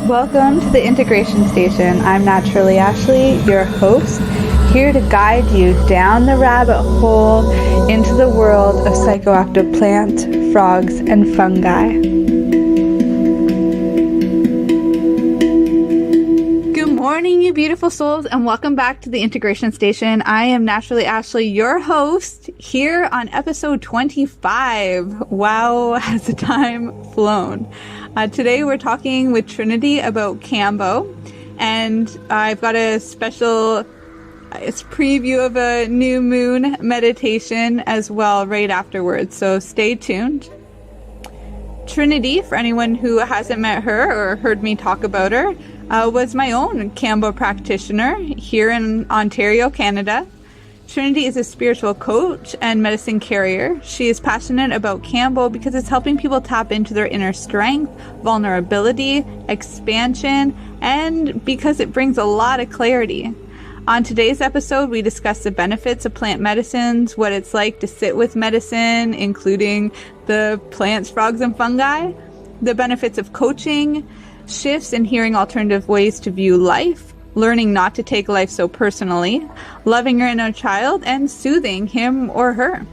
Welcome to the Integration Station. I'm Naturally Ashley, your host, here to guide you down the rabbit hole into the world of psychoactive plants, frogs, and fungi. Good morning, you beautiful souls, and welcome back to the Integration Station. I am Naturally Ashley, your host, here on episode 25. Wow, has the time flown. Today we're talking with Trinity about Kambo, and I've got a special preview of a new moon meditation as well right afterwards, so stay tuned. Trinity, for anyone who hasn't met her or heard me talk about her, was my own Kambo practitioner here in Ontario, Canada. Trinity is a spiritual coach and medicine carrier. She is passionate about Kambo because it's helping people tap into their inner strength, vulnerability, expansion, and because it brings a lot of clarity. On today's episode, we discuss the benefits of plant medicines, what it's like to sit with medicine, including the plants, frogs, and fungi, the benefits of coaching, shifts in hearing alternative ways to view life, learning not to take life so personally, loving your inner child, and soothing him or her.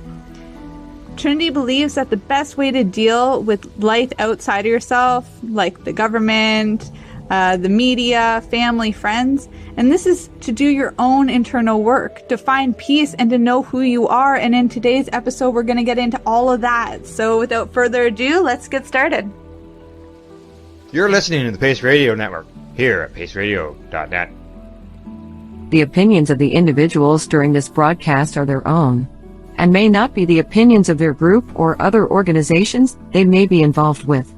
Trinity believes that the best way to deal with life outside of yourself, like the government, the media, family, friends, and this is to do your own internal work, to find peace and to know who you are. And in today's episode, we're going to get into all of that. So without further ado, let's get started. You're listening to the Pace Radio Network, here at paceradio.net. The opinions of the individuals during this broadcast are their own, and may not be the opinions of their group or other organizations they may be involved with.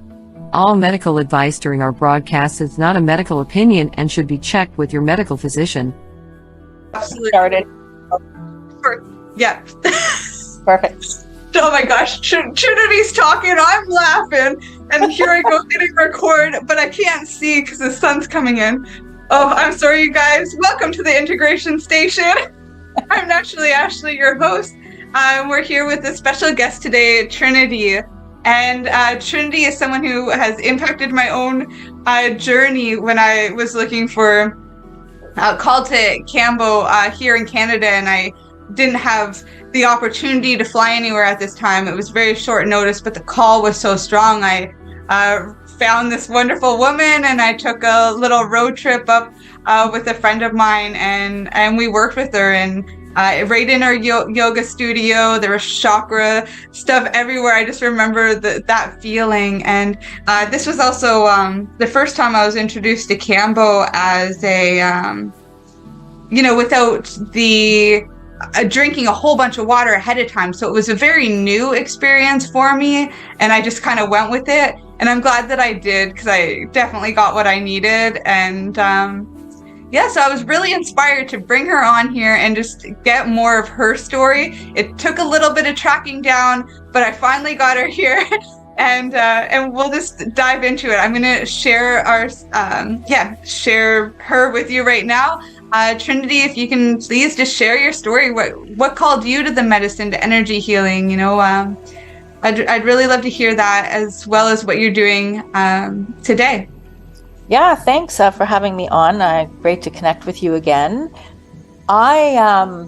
All medical advice during our broadcast is not a medical opinion and should be checked with your medical physician. Absolutely. Started. Yeah. Perfect. Oh my gosh, Trinity's talking, I'm laughing, and here I go hitting record, but I can't see because the sun's coming in. Oh, I'm sorry, you guys. Welcome to the Integration Station. I'm Naturally Ashley, your host. We're here with a special guest today, Trinity. And Trinity is someone who has impacted my own journey when I was looking for a call to Kambo here in Canada, and I didn't have the opportunity to fly anywhere at this time. It was very short notice, but the call was so strong. I found this wonderful woman, and I took a little road trip up with a friend of mine, and we worked with her, and right in our yoga studio. There was chakra stuff everywhere. I just remember that feeling. And this was also the first time I was introduced to Kambo as a, without the drinking a whole bunch of water ahead of time. So it was a very new experience for me, and I just kind of went with it. And I'm glad that I did, because I definitely got what I needed. And so I was really inspired to bring her on here and just get more of her story. It took a little bit of tracking down, but I finally got her here. And we'll just dive into it. I'm going to share share her with you right now. Trinity, if you can please just share your story. What called you to the medicine, to energy healing? I'd really love to hear that, as well as what you're doing today. Yeah, thanks for having me on. Great to connect with you again. My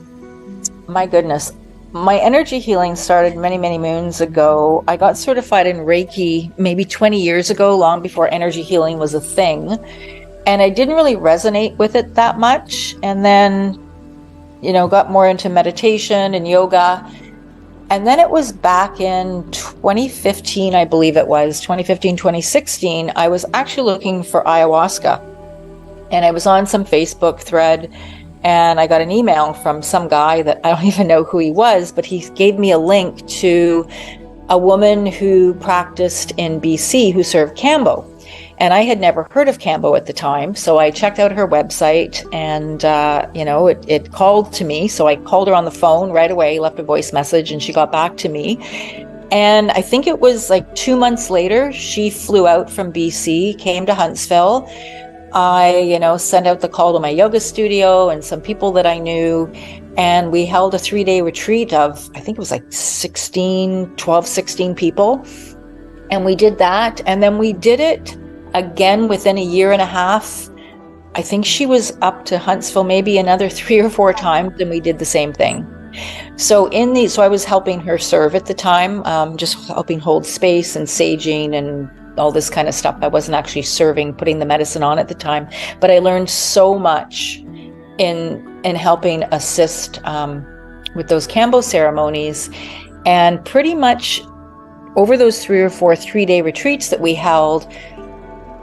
goodness, my energy healing started many, many moons ago. I got certified in Reiki maybe 20 years ago, long before energy healing was a thing. And I didn't really resonate with it that much. And then, got more into meditation and yoga. And then it was back in 2015, I believe it was, 2016, I was actually looking for ayahuasca. And I was on some Facebook thread, and I got an email from some guy that I don't even know who he was, but he gave me a link to a woman who practiced in BC who served Kambo. And I had never heard of Kambo at the time. So I checked out her website, and, it called to me. So I called her on the phone right away, left a voice message, and she got back to me. And I think it was like 2 months later, she flew out from BC, came to Huntsville. I, sent out the call to my yoga studio and some people that I knew. And we held a 3-day retreat of, I think it was like 12, 16 people. And we did that. And then we did it again, within a year and a half, I think she was up to Huntsville maybe another 3 or 4 times, and we did the same thing. So I was helping her serve at the time, just helping hold space and saging and all this kind of stuff. I wasn't actually serving, putting the medicine on at the time, but I learned so much in helping assist with those Kambo ceremonies. And pretty much over those 3 or 4 3-day retreats that we held,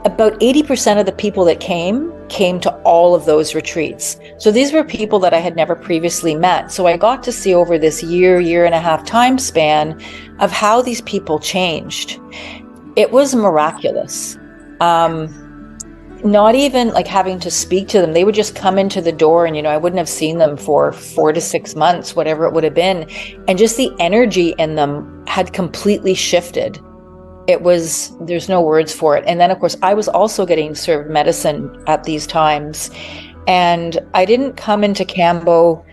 about 80% of the people that came to all of those retreats. So these were people that I had never previously met. So I got to see over this year and a half time span of how these people changed. It was miraculous. Not even like having to speak to them. They would just come into the door, and, I wouldn't have seen them for 4 to 6 months, whatever it would have been. And just the energy in them had completely shifted. There's no words for it. And then, of course, I was also getting served medicine at these times. And I didn't come into Kambo,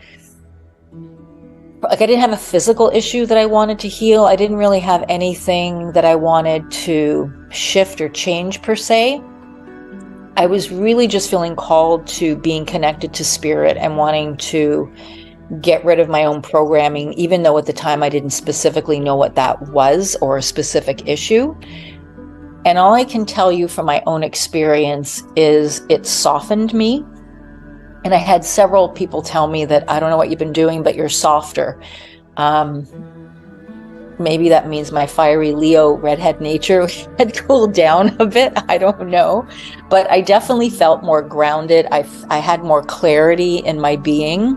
like, I didn't have a physical issue that I wanted to heal. I didn't really have anything that I wanted to shift or change per se. I was really just feeling called to being connected to spirit and wanting to get rid of my own programming, even though at the time I didn't specifically know what that was or a specific issue. And all I can tell you from my own experience is it softened me. And I had several people tell me that, I don't know what you've been doing, but you're softer. Maybe that means my fiery Leo redhead nature had cooled down a bit. I don't know. But I definitely felt more grounded. I had more clarity in my being.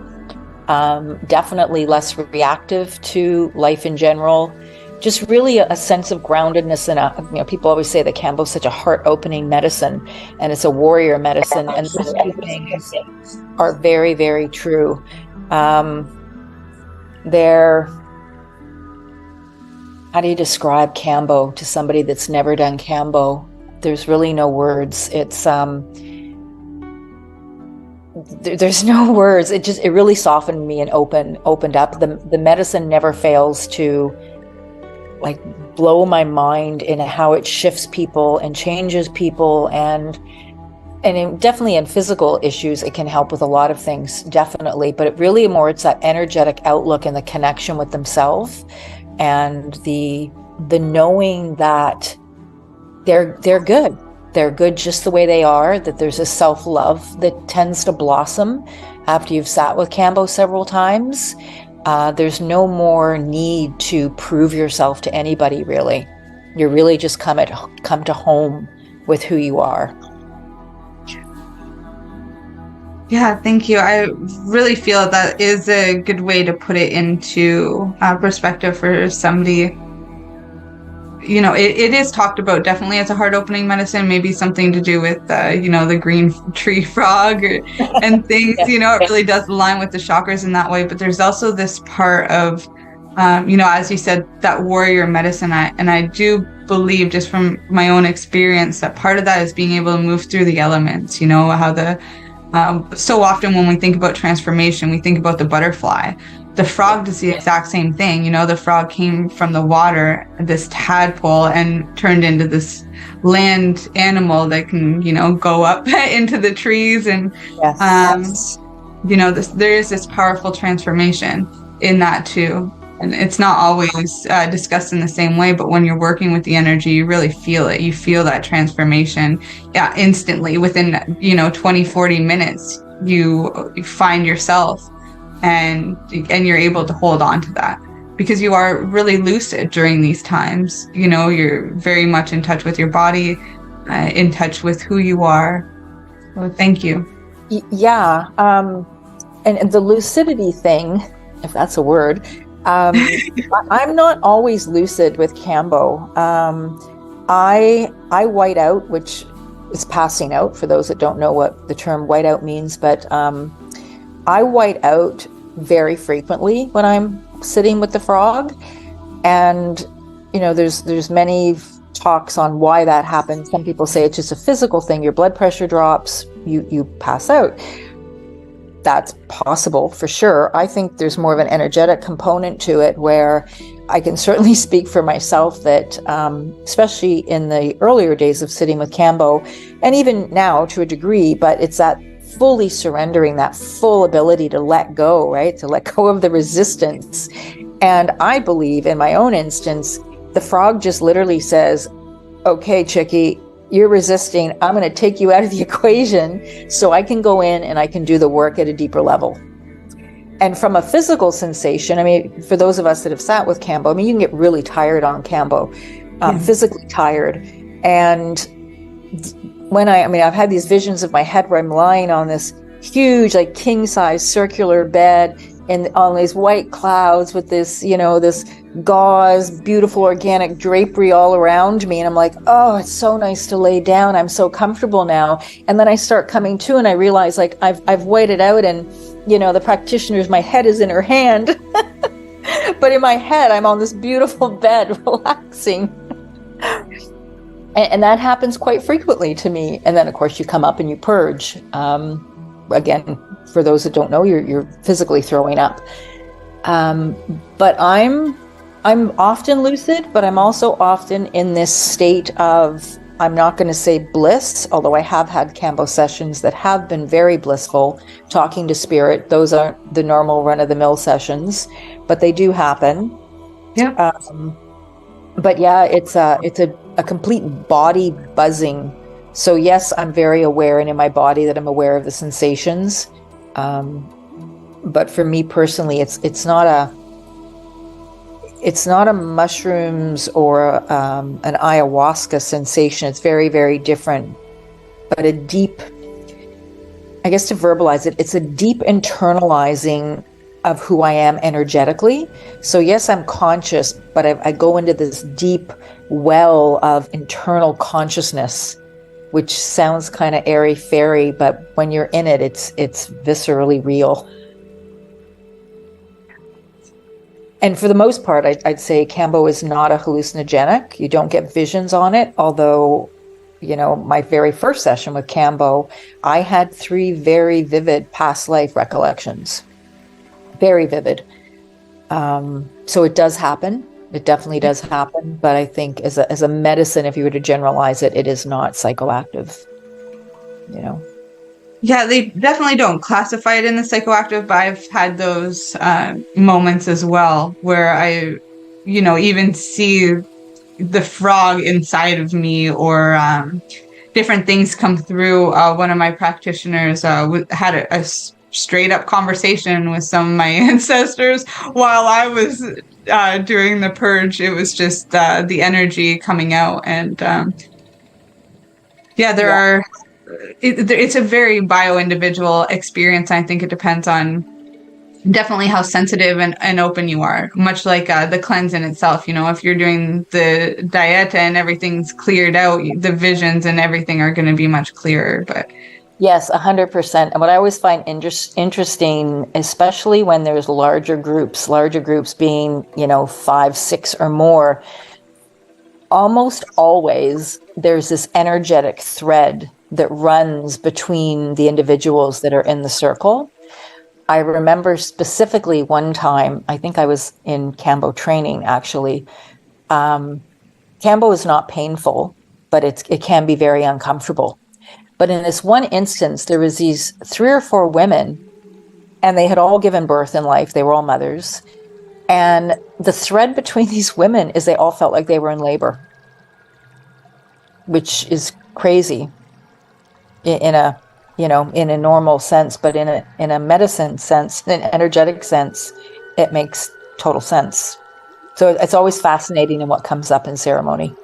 Definitely less reactive to life in general. Just really a sense of groundedness. And people always say that Kambo is such a heart-opening medicine, and it's a warrior medicine. And those two things are very, very true. How do you describe Kambo to somebody that's never done Kambo? There's really no words. It's there's no words. It really softened me and opened up. The medicine never fails to like blow my mind in how it shifts people and changes people, and definitely in physical issues it can help with a lot of things, definitely. But it's that energetic outlook and the connection with themselves, and the knowing that they're good. They're good just the way they are, that there's a self-love that tends to blossom after you've sat with Kambo several times. There's no more need to prove yourself to anybody, really. You really just come to home with who you are. Yeah, thank you. I really feel that is a good way to put it into perspective for somebody. It is talked about definitely as a heart-opening medicine, maybe something to do with, the green tree frog and things. It really does align with the chakras in that way. But there's also this part of, as you said, that warrior medicine. I do believe, just from my own experience, that part of that is being able to move through the elements. How so often when we think about transformation, we think about the butterfly. The frog does the exact same thing. The frog came from the water, this tadpole, and turned into this land animal that can, go up into the trees. And, Yes. there is this powerful transformation in that too. And it's not always discussed in the same way, but when you're working with the energy, you really feel it. You feel that transformation instantly. Within, 20, 40 minutes, you find yourself. And you're able to hold on to that because you are really lucid during these times. You're very much in touch with your body, in touch with who you are. So thank you. Yeah. And the lucidity thing, if that's a word, I'm not always lucid with Kambo. I white out, which is passing out for those that don't know what the term white out means, but I white out very frequently when I'm sitting with the frog. And, there's many talks on why that happens. Some people say it's just a physical thing. Your blood pressure drops, you pass out. That's possible for sure. I think there's more of an energetic component to it where I can certainly speak for myself that, especially in the earlier days of sitting with Kambo, and even now to a degree, but it's that fully surrendering, that full ability to let go, right? To let go of the resistance. And I believe in my own instance, the frog just literally says, okay, chickie, you're resisting. I'm going to take you out of the equation so I can go in and I can do the work at a deeper level. And from a physical sensation, I mean, for those of us that have sat with Kambo, I mean, you can get really tired on Kambo, physically tired. And when I've had these visions of my head where I'm lying on this huge, like king size circular bed and on these white clouds with this, this gauze, beautiful organic drapery all around me. And I'm like, oh, it's so nice to lay down. I'm so comfortable now. And then I start coming to and I realize like I've waited out and, the practitioner's, my head is in her hand. But in my head, I'm on this beautiful bed relaxing. And that happens quite frequently to me. And then, of course, you come up and you purge. Again, for those that don't know, you're physically throwing up. But I'm often lucid, but I'm also often in this state of, I'm not going to say bliss, although I have had Kambo sessions that have been very blissful, talking to spirit. Those aren't the normal run-of-the-mill sessions, but they do happen. Yeah. But yeah, it's a complete body buzzing. So yes, I'm very aware and in my body that I'm aware of the sensations. But for me personally, it's not a mushrooms or an ayahuasca sensation. It's very, very different, but a deep, I guess to verbalize it, it's a deep internalizing of who I am energetically. So yes, I'm conscious, but I go into this deep well of internal consciousness, which sounds kind of airy-fairy, but when you're in it, it's viscerally real. And for the most part, I'd say Kambo is not a hallucinogenic. You don't get visions on it, although, my very first session with Kambo, I had 3 very vivid past life recollections. Very vivid. So it does happen. It definitely does happen. But I think as a medicine, if you were to generalize it, it is not psychoactive. Yeah, they definitely don't classify it in the psychoactive, but I've had those moments as well where I, even see the frog inside of me or different things come through. One of my practitioners had a straight up conversation with some of my ancestors while I was doing the purge. It was just the energy coming out. And it's a very bio-individual experience. I think it depends on definitely how sensitive and open you are, much like the cleanse in itself. If you're doing the diet and everything's cleared out, the visions and everything are going to be much clearer. But yes, 100%. And what I always find interesting, especially when there's larger groups being, 5, 6 or more, almost always there's this energetic thread that runs between the individuals that are in the circle. I remember specifically one time, I think I was in Kambo training actually. Kambo is not painful, but it can be very uncomfortable. But in this one instance, there was these 3 or 4 women, and they had all given birth in life. They were all mothers. And the thread between these women is they all felt like they were in labor, which is crazy in a normal sense, but in a medicine sense, in an energetic sense, it makes total sense. So it's always fascinating in what comes up in ceremony.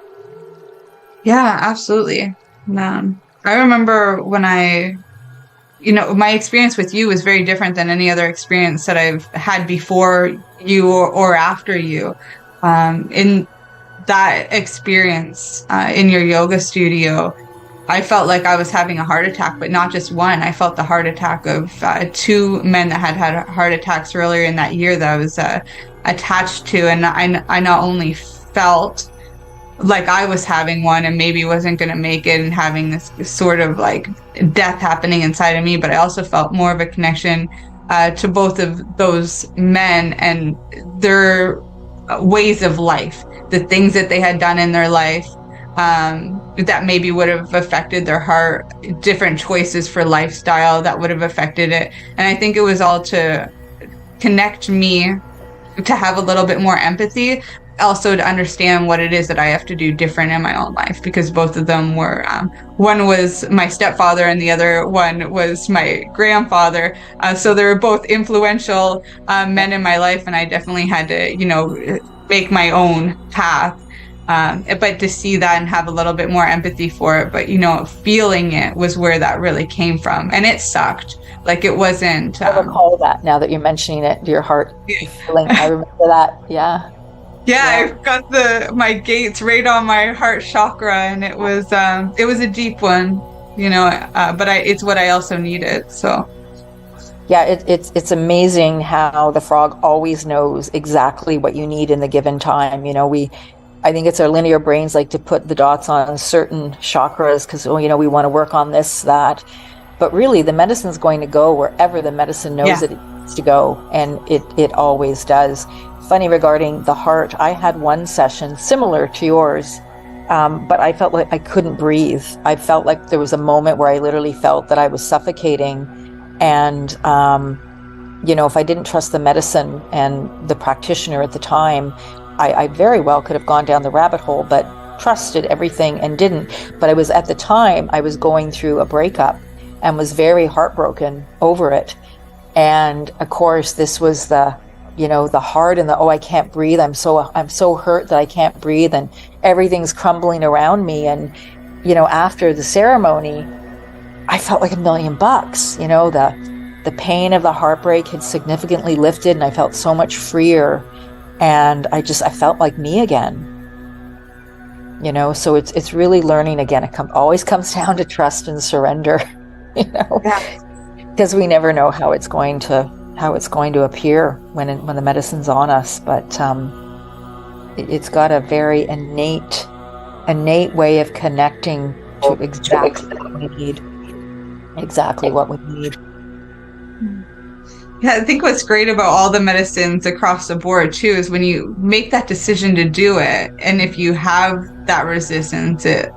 yeah, absolutely. I remember when my experience with you was very different than any other experience that I've had before you or after you. In that experience in your yoga studio, I felt like I was having a heart attack, but not just one. I felt the heart attack of 2 men that had heart attacks earlier in that year that I was attached to. And I not only felt like I was having one and maybe wasn't going to make it and having this sort of like death happening inside of me, but I also felt more of a connection to both of those men and their ways of life, the things that they had done in their life that maybe would have affected their heart, different choices for lifestyle that would have affected it. And I think it was all to connect me, to have a little bit more empathy, also to understand what it is that I have to do different in my own life, because both of them were, one was my stepfather and the other one was my grandfather. So they were both influential men in my life, and I definitely had to, make my own path. But to see that and have a little bit more empathy for it, but feeling it was where that really came from, and it sucked. Like, it wasn't. I recall that now that you're mentioning it. Your heart feeling. I remember that. Yeah. Yeah, I've got my gates right on my heart chakra, and it was a deep one, but it's what I also needed. So. Yeah, it's amazing how the frog always knows exactly what you need in the given time. I think it's our linear brains like to put the dots on certain chakras because, we want to work on this, that. But really, the medicine's going to go wherever the medicine knows it needs to go. And it always does. Funny regarding the heart, I had one session similar to yours, but I felt like I couldn't breathe. I felt like there was a moment where I literally felt that I was suffocating. And, if I didn't trust the medicine and the practitioner at the time, I very well could have gone down the rabbit hole, but trusted everything and didn't. But I was, at the time, I was going through a breakup and was very heartbroken over it. And of course, this was the heart and I can't breathe. I'm so hurt that I can't breathe, and everything's crumbling around me. And, after the ceremony, I felt like $1 million. The pain of the heartbreak had significantly lifted, and I felt so much freer. And I felt like me again, so it's really learning again. It always comes down to trust and surrender, because we never know how it's going to appear when the medicine's on us. But it's got a very innate way of connecting to exactly what we need. Exactly what we need. Yeah, I think what's great about all the medicines across the board too is when you make that decision to do it, and if you have that resistance, it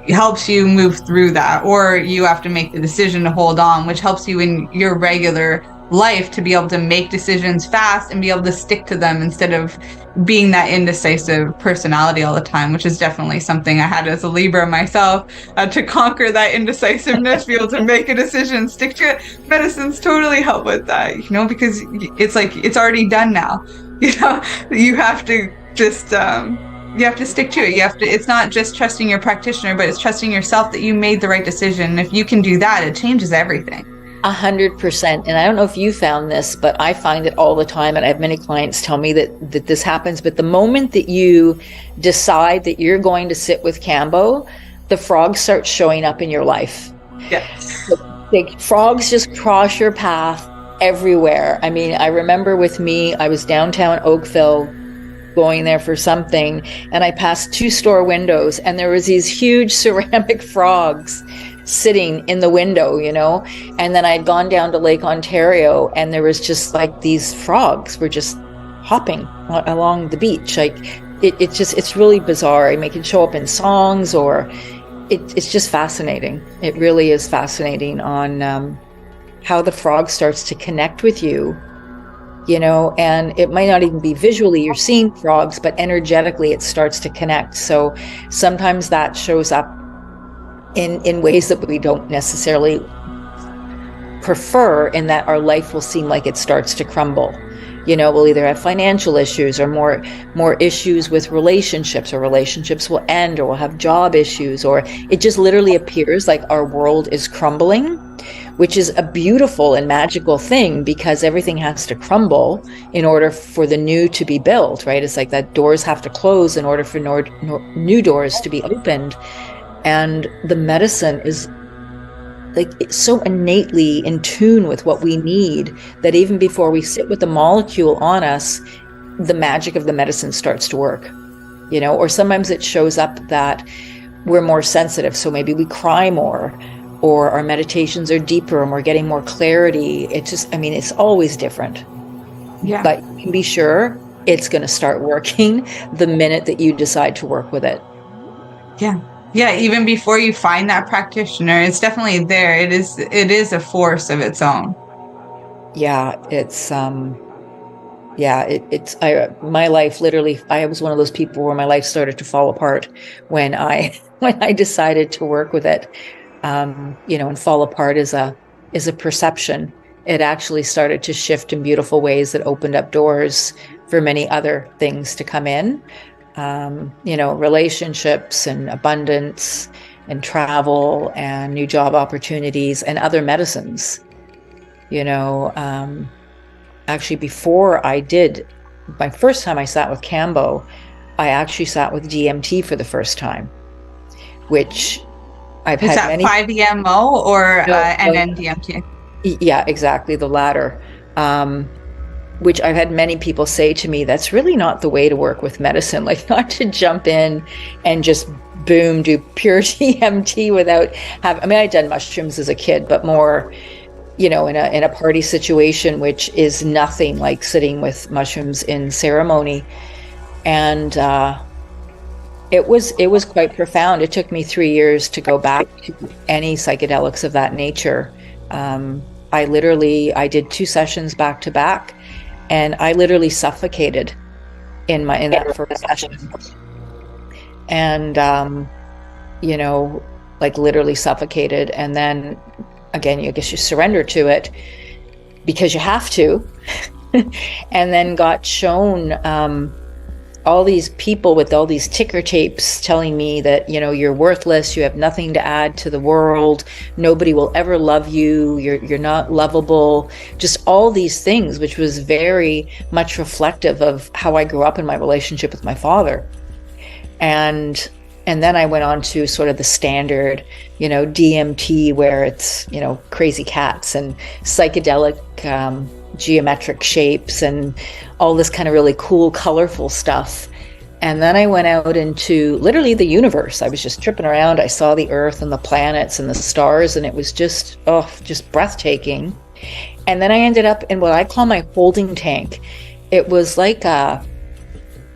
helps you move through that, or you have to make the decision to hold on, which helps you in your regular life to be able to make decisions fast and be able to stick to them instead of being that indecisive personality all the time, which is definitely something I had as a Libra myself, to conquer that indecisiveness, be able to make a decision, stick to it. Medicines totally help with that, because it's like, it's already done now. You have to just, you have to stick to it. It's not just trusting your practitioner, but it's trusting yourself that you made the right decision. And if you can do that, it changes everything. 100%. And I don't know if you found this, but I find it all the time. And I have many clients tell me that this happens. But the moment that you decide that you're going to sit with Kambo, the frogs start showing up in your life. Yes. The frogs just cross your path everywhere. I mean, I remember with me, I was downtown Oakville going there for something, and I passed 2 store windows, and there was these huge ceramic frogs sitting in the window, and then I'd gone down to Lake Ontario, and there was just like these frogs were just hopping along the beach. Like it's really bizarre. I mean, it can show up in songs, or it's just fascinating. It really is fascinating on how the frog starts to connect with you, and it might not even be visually you're seeing frogs, but energetically it starts to connect. So sometimes that shows up in ways that we don't necessarily prefer, in that our life will seem like it starts to crumble. We'll either have financial issues or more issues with relationships, or relationships will end, or we'll have job issues, or it just literally appears like our world is crumbling, which is a beautiful and magical thing, because everything has to crumble in order for the new to be built, right? It's like that doors have to close in order for new doors to be opened. And the medicine is like, it's so innately in tune with what we need that even before we sit with the molecule on us, the magic of the medicine starts to work, or sometimes it shows up that we're more sensitive. So maybe we cry more, or our meditations are deeper and we're getting more clarity. It's always different. Yeah. But you can be sure it's going to start working the minute that you decide to work with it. Yeah, even before you find that practitioner, it's definitely there. It is a force of its own. Yeah, it's my life literally, I was one of those people where my life started to fall apart when I decided to work with it. And fall apart is a perception. It actually started to shift in beautiful ways that opened up doors for many other things to come in. Relationships and abundance and travel and new job opportunities and other medicines. Actually, before I did, my first time I sat with Kambo, I actually sat with DMT for the first time, which I've had many. Is that 5-EMO or NN-DMT? Yeah, exactly, the latter. Which I've had many people say to me, that's really not the way to work with medicine. Like, not to jump in and just boom, do pure DMT without I'd done mushrooms as a kid, but more, in a party situation, which is nothing like sitting with mushrooms in ceremony. And it was quite profound. It took me 3 years to go back to any psychedelics of that nature. I did 2 sessions back to back, and I literally suffocated in that first session. And literally suffocated. And then again, I guess you surrender to it because you have to. And then got shown all these people with all these ticker tapes telling me that, you're worthless, you have nothing to add to the world, nobody will ever love you, you're not lovable, just all these things, which was very much reflective of how I grew up in my relationship with my father. And then I went on to sort of the standard, DMT, where it's, crazy cats and psychedelic geometric shapes and all this kind of really cool, colorful stuff. And then I went out into literally the universe. I was just tripping around. I saw the earth and the planets and the stars, and it was just breathtaking. And then I ended up in what I call my holding tank. It was like a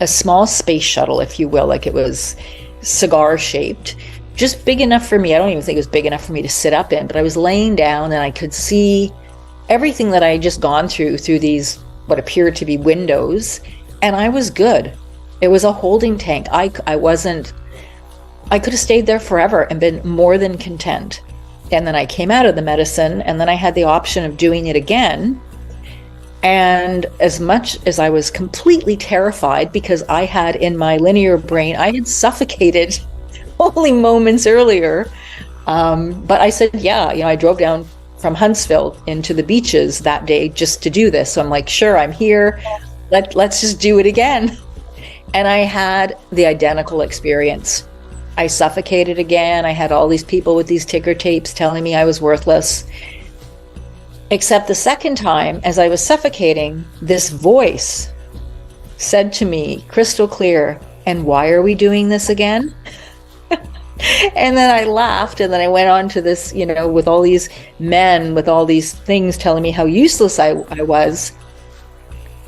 small space shuttle, if you will. Like, it was cigar shaped, just big enough for me. I don't even think it was big enough for me to sit up in, but I was laying down and I could see everything that I had just gone through these what appeared to be windows, and I was good. It was a holding tank. I could have stayed there forever and been more than content. And then I came out of the medicine, and then I had the option of doing it again. And as much as I was completely terrified, because I had in my linear brain, I had suffocated only moments earlier. But I said, I drove down from Huntsville into the beaches that day just to do this. So I'm like, sure, I'm here. Let's just do it again. And I had the identical experience. I suffocated again. I had all these people with these ticker tapes telling me I was worthless. Except the second time, as I was suffocating, this voice said to me, crystal clear, "And why are we doing this again?" And then I laughed, and then I went on to this, with all these men, with all these things telling me how useless I was.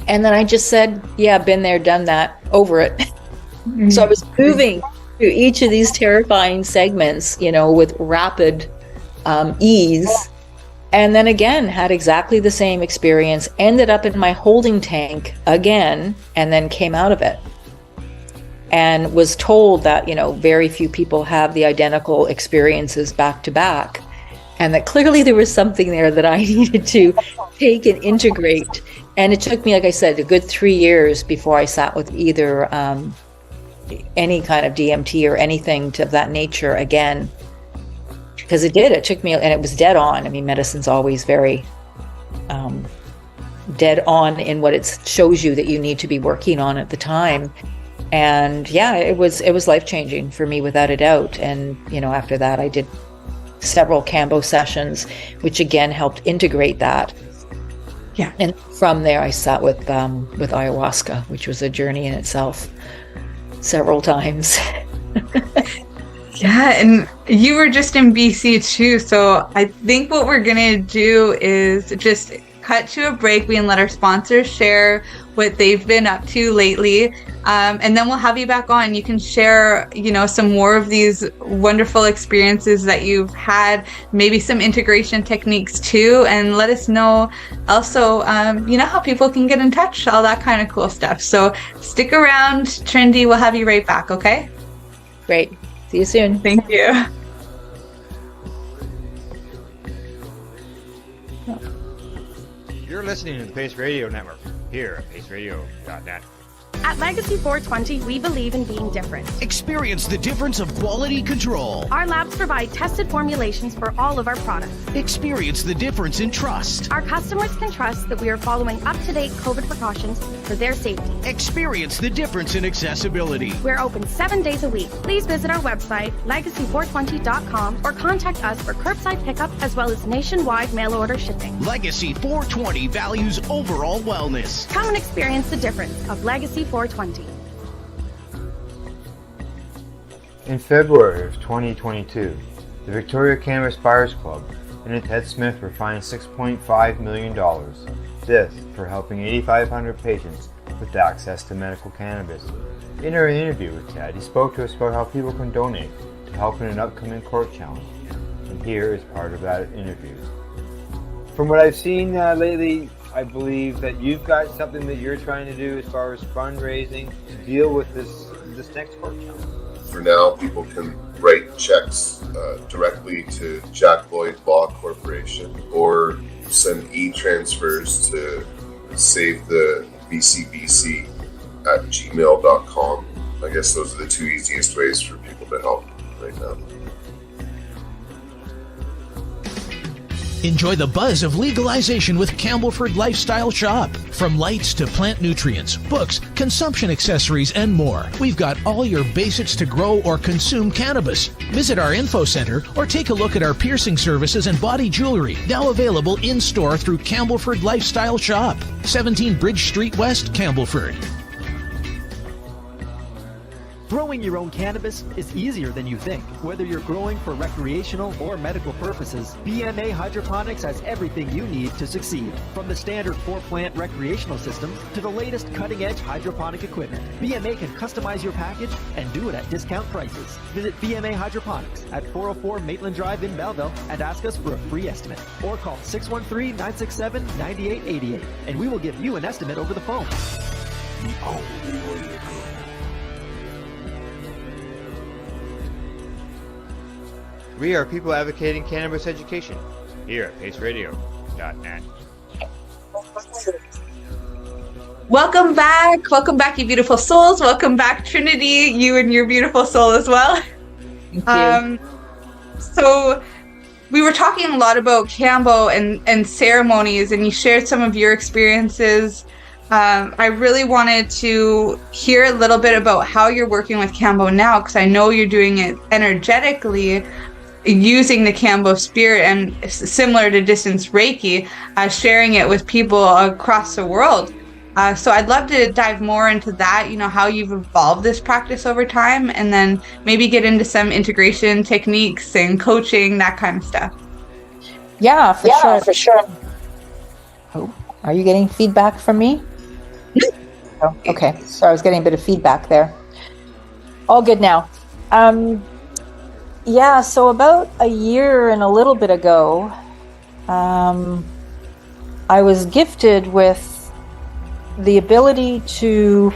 And then I just said, yeah, been there, done that, over it. Mm-hmm. So I was moving through each of these terrifying segments, with rapid ease. And then again, had exactly the same experience, ended up in my holding tank again, and then came out of it. And was told that, very few people have the identical experiences back to back. And that clearly there was something there that I needed to take and integrate. And it took me, like I said, a good 3 years before I sat with either any kind of DMT or anything of that nature again. Because it took me, and it was dead on. I mean, medicine's always very dead on in what it shows you that you need to be working on at the time. And yeah, it was life-changing for me without a doubt. And, after that, I did several Kambo sessions, which again helped integrate that. Yeah. And from there, I sat with ayahuasca, which was a journey in itself several times. Yeah, and you were just in BC too, so I think what we're gonna do is just cut to a break. We can let our sponsors share what they've been up to lately. And then we'll have you back on. You can share, some more of these wonderful experiences that you've had, maybe some integration techniques too, and let us know also, how people can get in touch, all that kind of cool stuff. So stick around, Trinity. We'll have you right back, okay? Great. See you soon. Thank you. You're listening to the Pace Radio Network here at paceradio.net. At Legacy 420, we believe in being different. Experience the difference of quality control. Our labs provide tested formulations for all of our products. Experience the difference in trust. Our customers can trust that we are following up-to-date COVID precautions for their safety. Experience the difference in accessibility. We're open 7 days a week. Please visit our website, legacy420.com, or contact us for curbside pickup as well as nationwide mail order shipping. Legacy 420 values overall wellness. Come and experience the difference of Legacy 420. In February of 2022, the Victoria Cannabis Buyers Club and Ted Smith were fined $6.5 million. This for helping 8,500 patients with access to medical cannabis. In our interview with Ted, he spoke to us about how people can donate to help in an upcoming court challenge. And here is part of that interview. From what I've seen lately, I believe that you've got something that you're trying to do as far as fundraising to deal with this next court challenge. For now, people can write checks directly to Jack Lloyd Law Corporation or send e-transfers to save the BCBC at gmail.com. I guess those are the two easiest ways for people to help right now. Enjoy the buzz of legalization with Campbellford Lifestyle Shop. From lights to plant nutrients, books, consumption accessories, and more, we've got all your basics to grow or consume cannabis. Visit our info center or take a look at our piercing services and body jewelry, now available in-store through Campbellford Lifestyle Shop, 17 Bridge Street West, Campbellford. Growing your own cannabis is easier than you think. Whether you're growing for recreational or medical purposes, BMA Hydroponics has everything you need to succeed. From the standard 4-plant recreational systems to the latest cutting-edge hydroponic equipment, BMA can customize your package and do it at discount prices. Visit BMA Hydroponics at 404 Maitland Drive in Belleville and ask us for a free estimate. Or call 613-967-9888 and we will give you an estimate over the phone. The only way to go. We are people advocating cannabis education here at paceradio.net. Welcome back, you beautiful souls. Welcome back, Trinity, you and your beautiful soul as well. Thank you. So we were talking a lot about Kambo and ceremonies, and you shared some of your experiences. I really wanted to hear a little bit about how you're working with Kambo now, because I know you're doing it energetically, using the Kambo spirit and similar to distance Reiki, sharing it with people across the world. So I'd love to dive more into that, how you've evolved this practice over time, and then maybe get into some integration techniques and coaching, that kind of stuff. Yeah, for sure. Oh, are you getting feedback from me? Oh, okay, so I was getting a bit of feedback there. All good now. Yeah, so about a year and a little bit ago, I was gifted with the ability to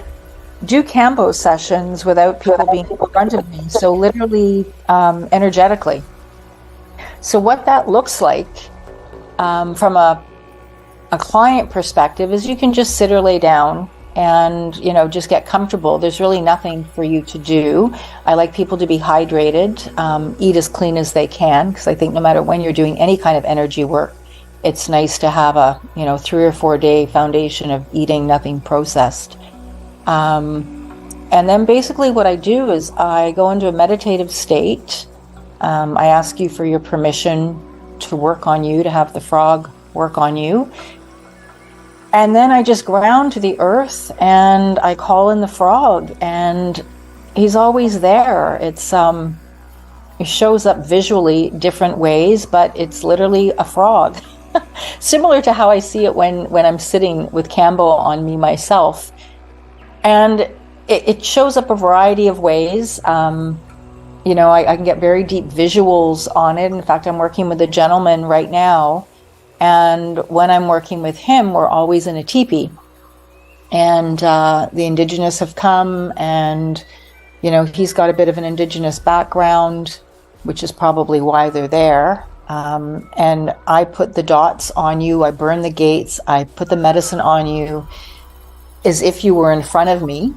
do Kambo sessions without people being in front of me, so literally energetically. So what that looks like from a client perspective is you can just sit or lay down and just get comfortable. There's really nothing for you to do. I like people to be hydrated, eat as clean as they can, because I think no matter when you're doing any kind of energy work, it's nice to have a 3 or 4 day foundation of eating nothing processed. And then basically what I do is I go into a meditative state. I ask you for your permission to work on you, to have the frog work on you. And then I just ground to the earth and I call in the frog, and he's always there. It shows up visually different ways, but it's literally a frog. similar to how I see it when I'm sitting with Kambo on me myself. And it shows up a variety of ways. I can get very deep visuals on it. In fact, I'm working with a gentleman right now. And when I'm working with him, we're always in a teepee. And the indigenous have come, and, he's got a bit of an indigenous background, which is probably why they're there. And I put the dots on you, I burn the gates, I put the medicine on you as if you were in front of me.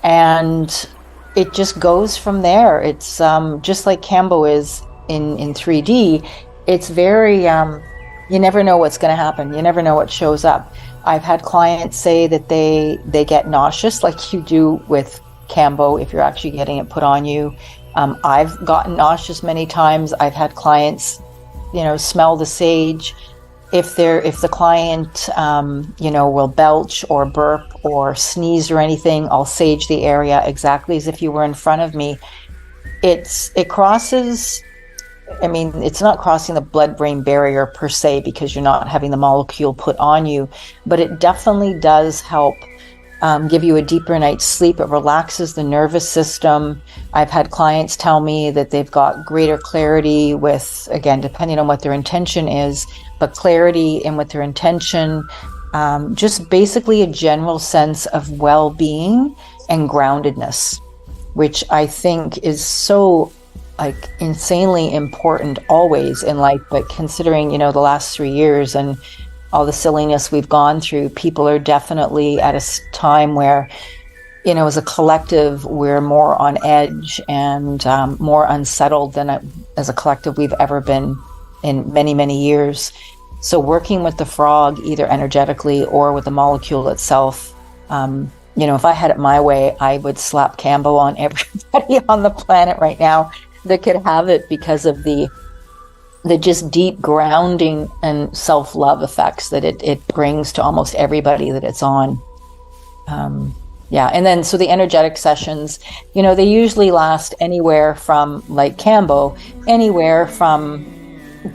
And it just goes from there. It's just like Kambo is in 3D. It's very, you never know what's going to happen. You never know what shows up. I've had clients say that they get nauseous like you do with Kambo if you're actually getting it put on you. I've gotten nauseous many times. I've had clients, smell the sage. If the client, will belch or burp or sneeze or anything, I'll sage the area exactly as if you were in front of me. It crosses, it's not crossing the blood-brain barrier per se because you're not having the molecule put on you, but it definitely does help give you a deeper night's sleep. It relaxes the nervous system. I've had clients tell me that they've got greater clarity with, again, depending on what their intention is, but clarity and with their intention, just basically a general sense of well-being and groundedness, which I think is so insanely important always in life. But considering, the last 3 years and all the silliness we've gone through, people are definitely at a time where, as a collective, we're more on edge and more unsettled than as a collective we've ever been in many, many years. So working with the frog, either energetically or with the molecule itself, if I had it my way, I would slap Kambo on everybody on the planet right now that could have it because of the just deep grounding and self-love effects that it brings to almost everybody that it's on. And then so the energetic sessions, they usually last anywhere from, like Kambo, anywhere from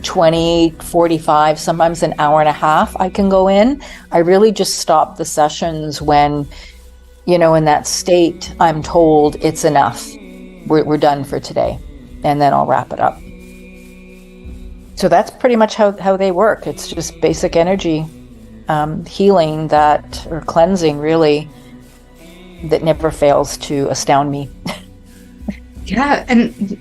20, 45, sometimes an hour and a half I can go in. I really just stop the sessions when, in that state, I'm told it's enough. We're done for today. And then I'll wrap it up. So that's pretty much how they work. It's just basic energy healing or cleansing, really, that never fails to astound me. Yeah, and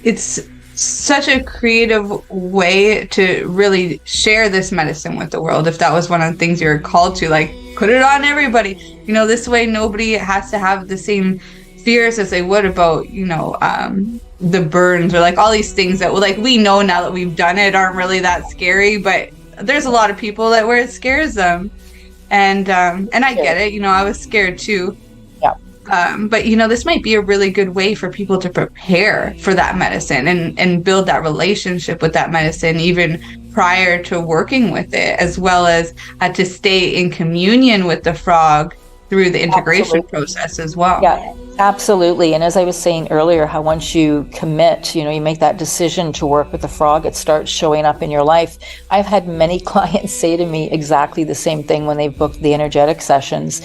it's such a creative way to really share this medicine with the world. If that was one of the things you're called to, put it on everybody. This way nobody has to have the same fears as they would about, the burns or all these things that we know now that we've done it aren't really that scary, but there's a lot of people that where it scares them. And I get it, I was scared too. Yeah. But this might be a really good way for people to prepare for that medicine and build that relationship with that medicine even prior to working with it, as well as to stay in communion with the frog through the integration process as well. Yeah, absolutely. And as I was saying earlier, how once you commit, you make that decision to work with the frog, it starts showing up in your life. I've had many clients say to me exactly the same thing when they've booked the energetic sessions,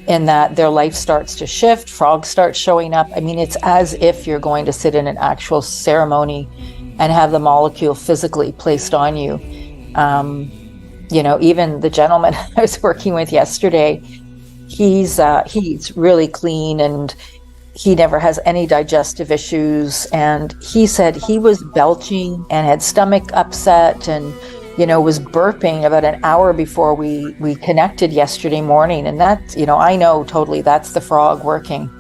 in that their life starts to shift, frogs start showing up. It's as if you're going to sit in an actual ceremony and have the molecule physically placed on you. Even the gentleman I was working with yesterday, he's really clean and he never has any digestive issues. And he said he was belching and had stomach upset and, was burping about an hour before we connected yesterday morning. And that, I know totally that's the frog working.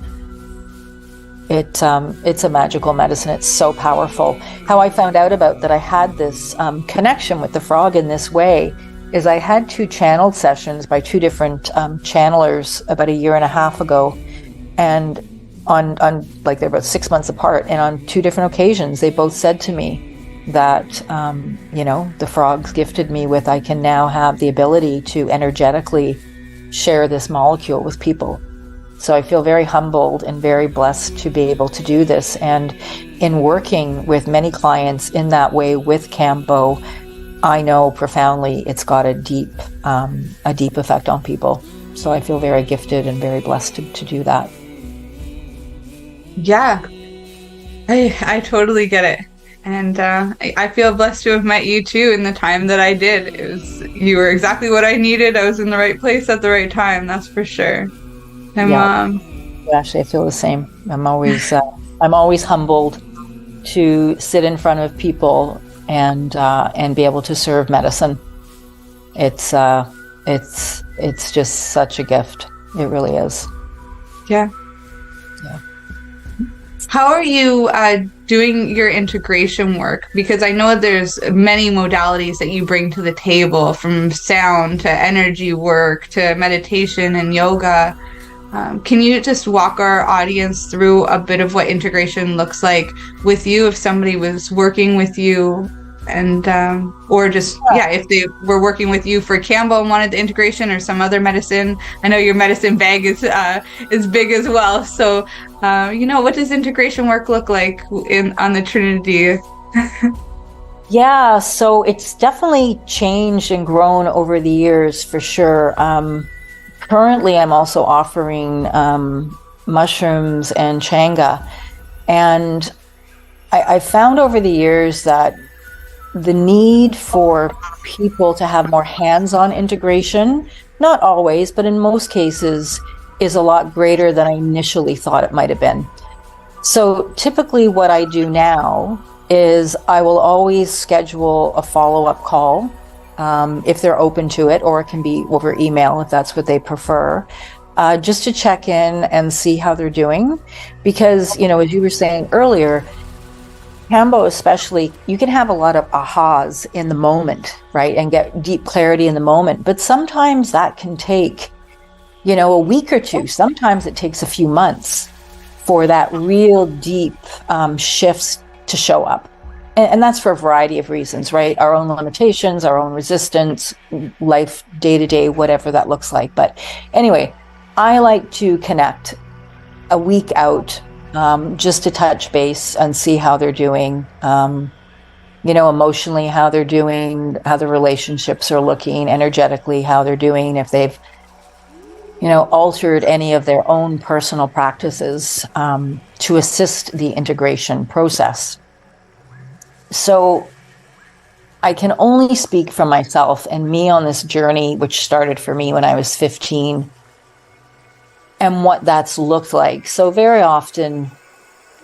It's a magical medicine. It's so powerful. How I found out about that I had this connection with the frog in this way is I had 2 channeled sessions by 2 different channelers about a year and a half ago, and on they're about 6 months apart, and on 2 different occasions they both said to me that the frogs gifted me with, I can now have the ability to energetically share this molecule with people. So I feel very humbled and very blessed to be able to do this. And in working with many clients in that way with Kambo, I know profoundly it's got a deep effect on people. So I feel very gifted and very blessed to do that. Yeah, I totally get it. And I feel blessed to have met you too in the time that I did. You were exactly what I needed. I was in the right place at the right time. That's for sure. Actually, I feel the same. I'm always humbled to sit in front of people and be able to serve medicine. It's just such a gift. It really is. Yeah. How are you doing your integration work? Because I know there's many modalities that you bring to the table, from sound to energy work to meditation and yoga. Can you just walk our audience through a bit of what integration looks like with you if somebody was working with you, and or just if they were working with you for Kambo and wanted the integration or some other medicine? I know your medicine bag is big as well. So what does integration work look like on the Trinity? Yeah, so it's definitely changed and grown over the years for sure. Currently, I'm also offering mushrooms and changa. And I found over the years that the need for people to have more hands-on integration, not always, but in most cases, is a lot greater than I initially thought it might have been. So typically what I do now is I will always schedule a follow-up call if they're open to it, or it can be over email if that's what they prefer, just to check in and see how they're doing. Because, as you were saying earlier, Kambo especially, you can have a lot of ahas in the moment, right? And get deep clarity in the moment. But sometimes that can take, a week or two. Sometimes it takes a few months for that real deep shifts to show up. And that's for a variety of reasons, right? Our own limitations, our own resistance, life, day-to-day, whatever that looks like. But anyway, I like to connect a week out just to touch base and see how they're doing, emotionally, how they're doing, how the relationships are looking, energetically, how they're doing, if they've, altered any of their own personal practices to assist the integration process. So I can only speak for myself and me on this journey, which started for me when I was 15, and what that's looked like. So very often,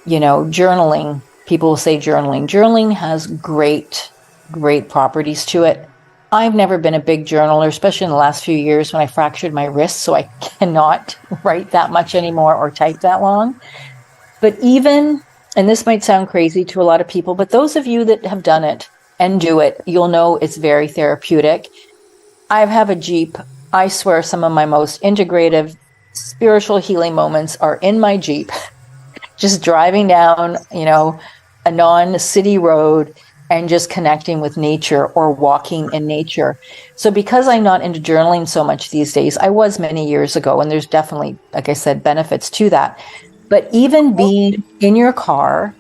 journaling, people will say journaling. Journaling has great properties to it. I've never been a big journaler, especially in the last few years when I fractured my wrist, so I cannot write that much anymore or type that long. But even, and this might sound crazy to a lot of people, but those of you that have done it and do it, you'll know it's very therapeutic. I have a Jeep. I swear some of my most integrative spiritual healing moments are in my Jeep, just driving down, a non-city road and just connecting with nature or walking in nature. So because I'm not into journaling so much these days, I was many years ago, and there's definitely, like I said, benefits to that. But even being in your car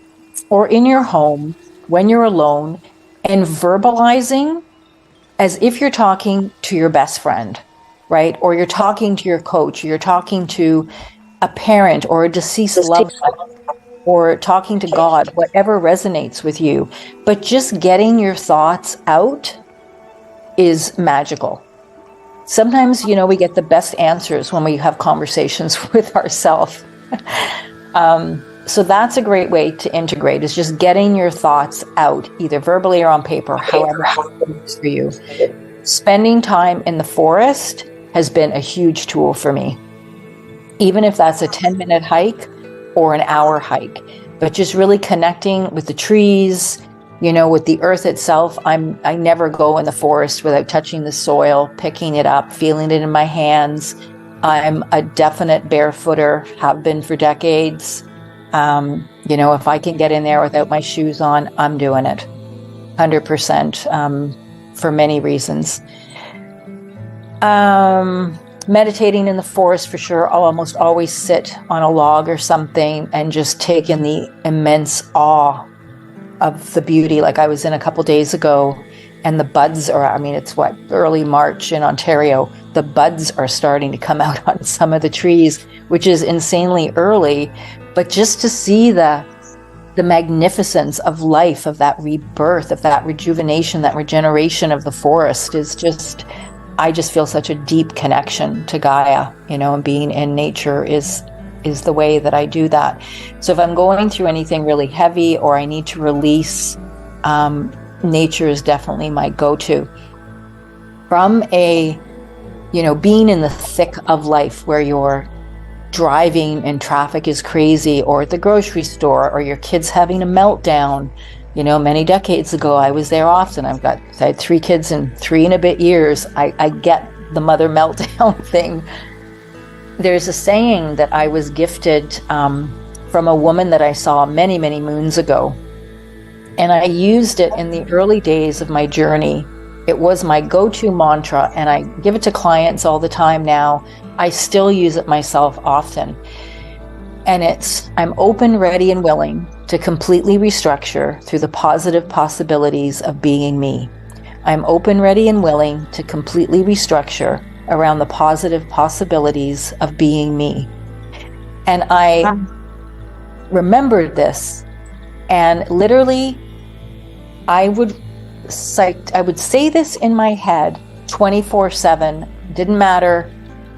or in your home when you're alone and verbalizing as if you're talking to your best friend, right? Or you're talking to your coach, or you're talking to a parent or a deceased loved one, or talking to God, whatever resonates with you. But just getting your thoughts out is magical. Sometimes, we get the best answers when we have conversations with ourselves. So that's a great way to integrate, is just getting your thoughts out, either verbally or on paper, however it works for you. Spending time in the forest has been a huge tool for me. Even if that's a 10-minute hike or an hour hike, but just really connecting with the trees, with the earth itself. I never go in the forest without touching the soil, picking it up, feeling it in my hands. I'm a definite barefooter, have been for decades. If I can get in there without my shoes on, I'm doing it 100%, for many reasons. Meditating in the forest for sure. I'll almost always sit on a log or something and just take in the immense awe of the beauty. Like I was in a couple days ago and the buds are, I mean, it's what, early March in Ontario, the buds are starting to come out on some of the trees, which is insanely early. But just to see the magnificence of life, of that rebirth, of that rejuvenation, that regeneration of the forest is just, I just feel such a deep connection to Gaia, you know, and being in nature is the way that I do that. So if I'm going through anything really heavy or I need to release, nature is definitely my go-to. From a, you know, being in the thick of life where you're driving and traffic is crazy, or at the grocery store, or your kid's having a meltdown. You know, many decades ago, I was there often. I had 3 kids in 3 and a bit years. I get the mother meltdown thing. There's a saying that I was gifted from a woman that I saw many, many moons ago. And I used it in the early days of my journey. It was my go-to mantra, and I give it to clients all the time now. I still use it myself often. And it's, I'm open, ready, and willing to completely restructure through the positive possibilities of being me. I'm open, ready, and willing to completely restructure around the positive possibilities of being me. And I remembered this, and literally I would say this in my head 24/7. Didn't matter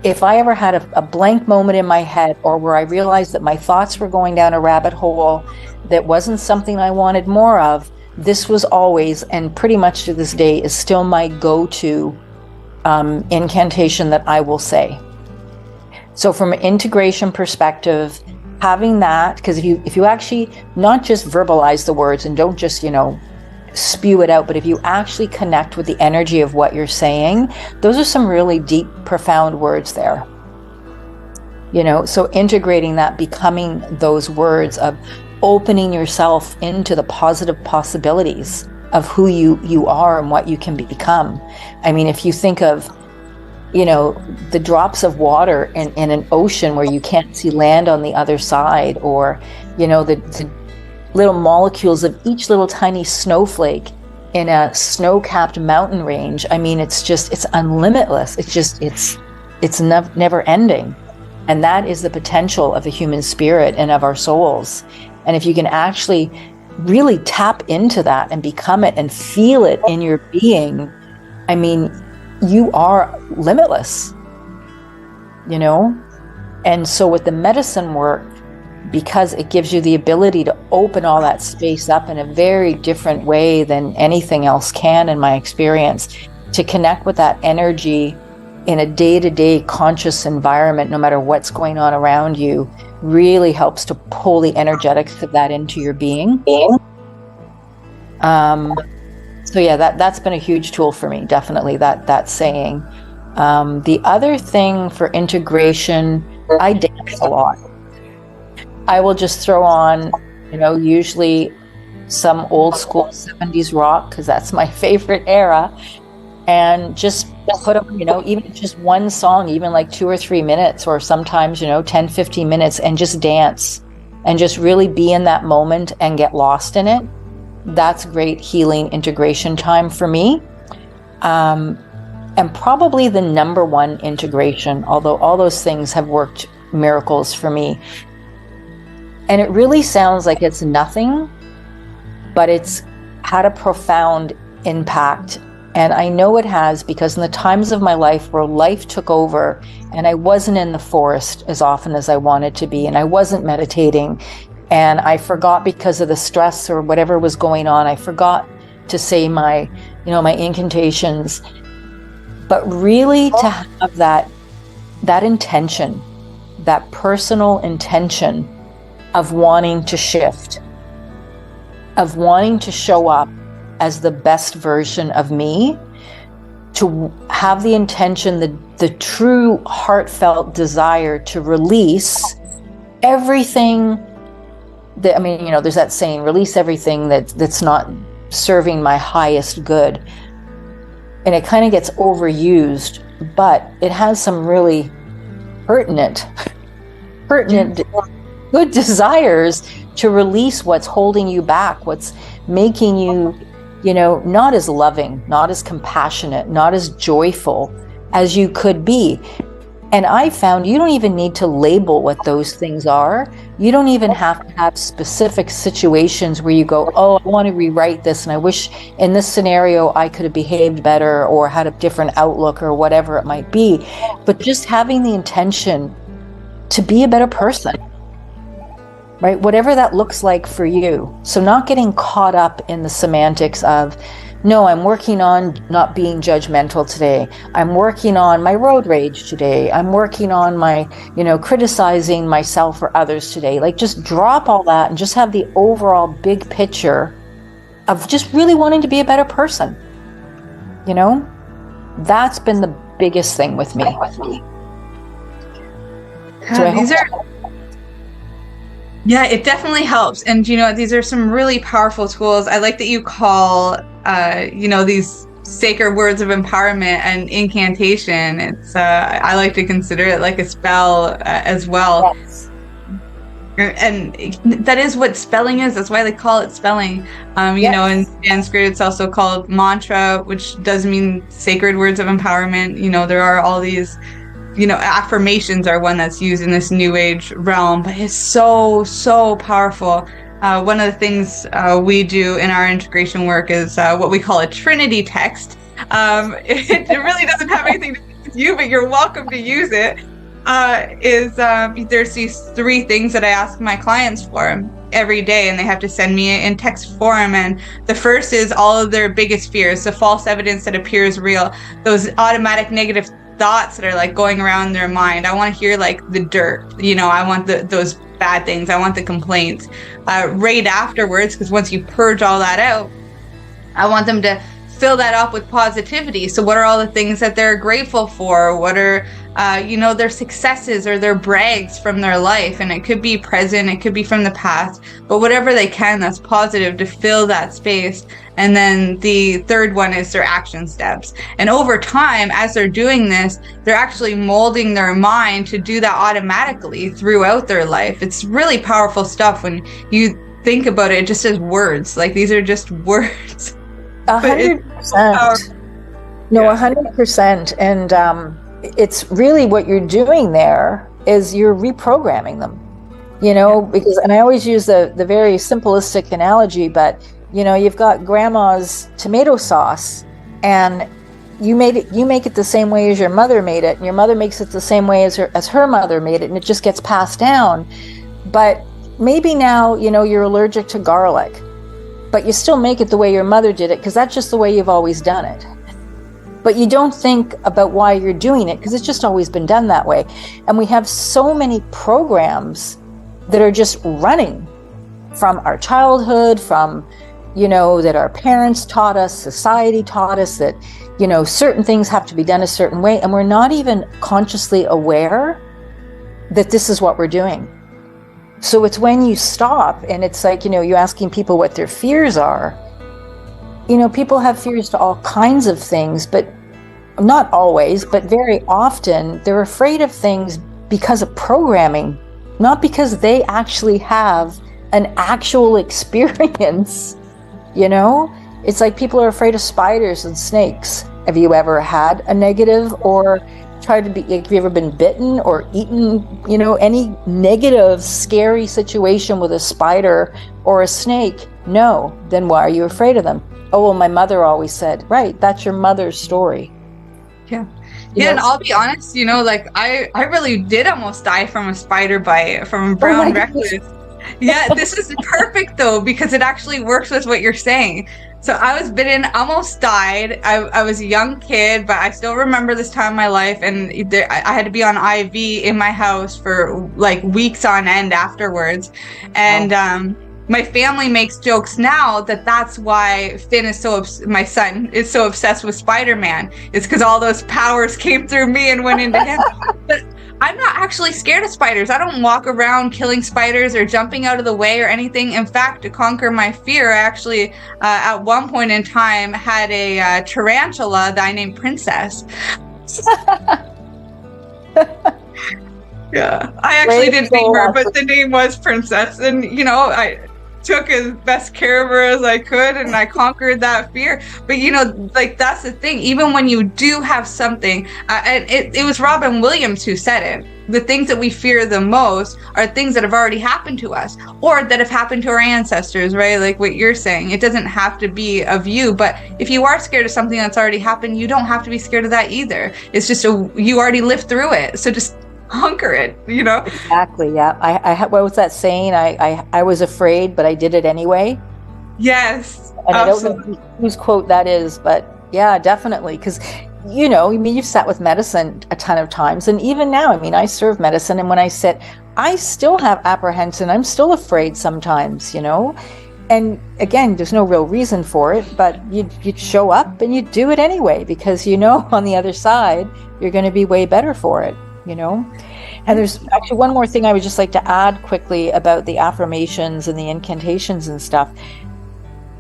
if I ever had a blank moment in my head, or where I realized that my thoughts were going down a rabbit hole that wasn't something I wanted more of. This was always, and pretty much to this day, is still my go-to incantation that I will say. So from an integration perspective, having that, because if you actually not just verbalize the words and don't just, you know, spew it out, but if you actually connect with the energy of what you're saying, those are some really deep, profound words there. You know, so integrating that, becoming those words of opening yourself into the positive possibilities of who you are and what you can become. I mean, if you think of, you know, the drops of water in an ocean where you can't see land on the other side, or, you know, the little molecules of each little tiny snowflake in a snow-capped mountain range. I mean, it's unlimitless. It's never ending. And that is the potential of the human spirit and of our souls. And if you can actually really tap into that and become it and feel it in your being, I mean, you are limitless, you know? And so with the medicine work, because it gives you the ability to open all that space up in a very different way than anything else can, in my experience, to connect with that energy in a day-to-day conscious environment, no matter what's going on around you, really helps to pull the energetics of that into your being. So yeah, that's been a huge tool for me, definitely, that saying. The other thing for integration, I dance a lot. I will just throw on, you know, usually some old school 70s rock, because that's my favorite era, and just put up, you know, even just one song, even like 2 or 3 minutes, or sometimes, you know, 10, 15 minutes, and just dance and just really be in that moment and get lost in it. That's great healing integration time for me. And probably the number one integration, although all those things have worked miracles for me. And it really sounds like it's nothing, but it's had a profound impact. And I know it has, because in the times of my life where life took over and I wasn't in the forest as often as I wanted to be, and I wasn't meditating, and I forgot because of the stress or whatever was going on, I forgot to say my incantations. But really to have that intention, that personal intention of wanting to shift, of wanting to show up as the best version of me, to have the intention, the true heartfelt desire to release everything that, I mean, you know, there's that saying, release everything that's not serving my highest good. And it kind of gets overused, but it has some really pertinent good desires to release what's holding you back, what's making you not as loving, not as compassionate, not as joyful as you could be. And I found you don't even need to label what those things are. You don't even have to have specific situations where you go, oh, I want to rewrite this, and I wish in this scenario I could have behaved better or had a different outlook or whatever it might be. But just having the intention to be a better person, right? Whatever that looks like for you. So not getting caught up in the semantics of, no, I'm working on not being judgmental today. I'm working on my road rage today. I'm working on my, criticizing myself or others today. Like, just drop all that and just have the overall big picture of just really wanting to be a better person. That's been the biggest thing with me. Yeah, it definitely helps. And, these are some really powerful tools. I like that you call, these sacred words of empowerment and incantation. It's, I like to consider it like a spell as well. Yes. And that is what spelling is. That's why they call it spelling. In Sanskrit, it's also called mantra, which does mean sacred words of empowerment. There are all these, affirmations are one that's used in this new age realm, but it's so, so powerful. One of the things we do in our integration work is what we call a Trinity text. It really doesn't have anything to do with you, but you're welcome to use it. There's these 3 things that I ask my clients for every day, and they have to send me in text form. And the first is all of their biggest fears, the false evidence that appears real, those automatic negative thoughts that are like going around their mind. I want to hear like the dirt, I want those bad things. I want the complaints. Right afterwards, because once you purge all that out, I want them to fill that up with positivity. So what are all the things that they're grateful for? What are, their successes or their brags from their life? And it could be present, it could be from the past, but whatever they can that's positive to fill that space. And then the third one is their action steps. And over time, as they're doing this, they're actually molding their mind to do that automatically throughout their life. It's really powerful stuff when you think about it just as words. Like, these are just words. 100%. No, 100%. And it's really what you're doing there is you're reprogramming them, because, and I always use the very simplistic analogy, but you've got grandma's tomato sauce, and you make it the same way as your mother made it, and your mother makes it the same way as her mother made it, and it just gets passed down. But maybe now, you're allergic to garlic, but you still make it the way your mother did it because that's just the way you've always done it. But you don't think about why you're doing it because it's just always been done that way. And we have so many programs that are just running from our childhood, from that our parents taught us, society taught us that, certain things have to be done a certain way. And we're not even consciously aware that this is what we're doing. So it's when you stop and it's like, you're asking people what their fears are. People have fears to all kinds of things, but not always, but very often they're afraid of things because of programming, not because they actually have an actual experience. It's like people are afraid of spiders and snakes. Have you ever had a negative or have you ever been bitten or eaten, any negative, scary situation with a spider or a snake? No. Then why are you afraid of them? Oh, well, my mother always said, right, that's your mother's story. Yeah. Yeah, and I'll be honest, I really did almost die from a spider bite, from a brown recluse. Yeah, this is perfect though, because it actually works with what you're saying. So I was bitten, almost died. I was a young kid, but I still remember this time in my life, and I had to be on IV in my house for like weeks on end afterwards. And my family makes jokes now that's why Finn is my son is so obsessed with Spider-Man. It's because all those powers came through me and went into him. But I'm not actually scared of spiders. I don't walk around killing spiders or jumping out of the way or anything. In fact, to conquer my fear, I actually, at one point in time, had a tarantula that I named Princess. Yeah, I actually didn't name her, but the name was Princess. And, took as best care of her as I could, and I conquered that fear. But like, that's the thing. Even when you do have something, and it was Robin Williams who said it, the things that we fear the most are things that have already happened to us or that have happened to our ancestors, right? Like what you're saying, it doesn't have to be of you, but if you are scared of something that's already happened, you don't have to be scared of that either. It's just you already lived through it, so just conquer it. Exactly. Yeah. What was that saying? I was afraid, but I did it anyway. Yes. And absolutely. I don't know whose quote that is, but yeah, definitely. Because you've sat with medicine a ton of times, and even now, I serve medicine, and when I sit, I still have apprehension. I'm still afraid sometimes, and again, there's no real reason for it, but you show up and you do it anyway, because on the other side, you're going to be way better for it, And there's actually one more thing I would just like to add quickly about the affirmations and the incantations and stuff.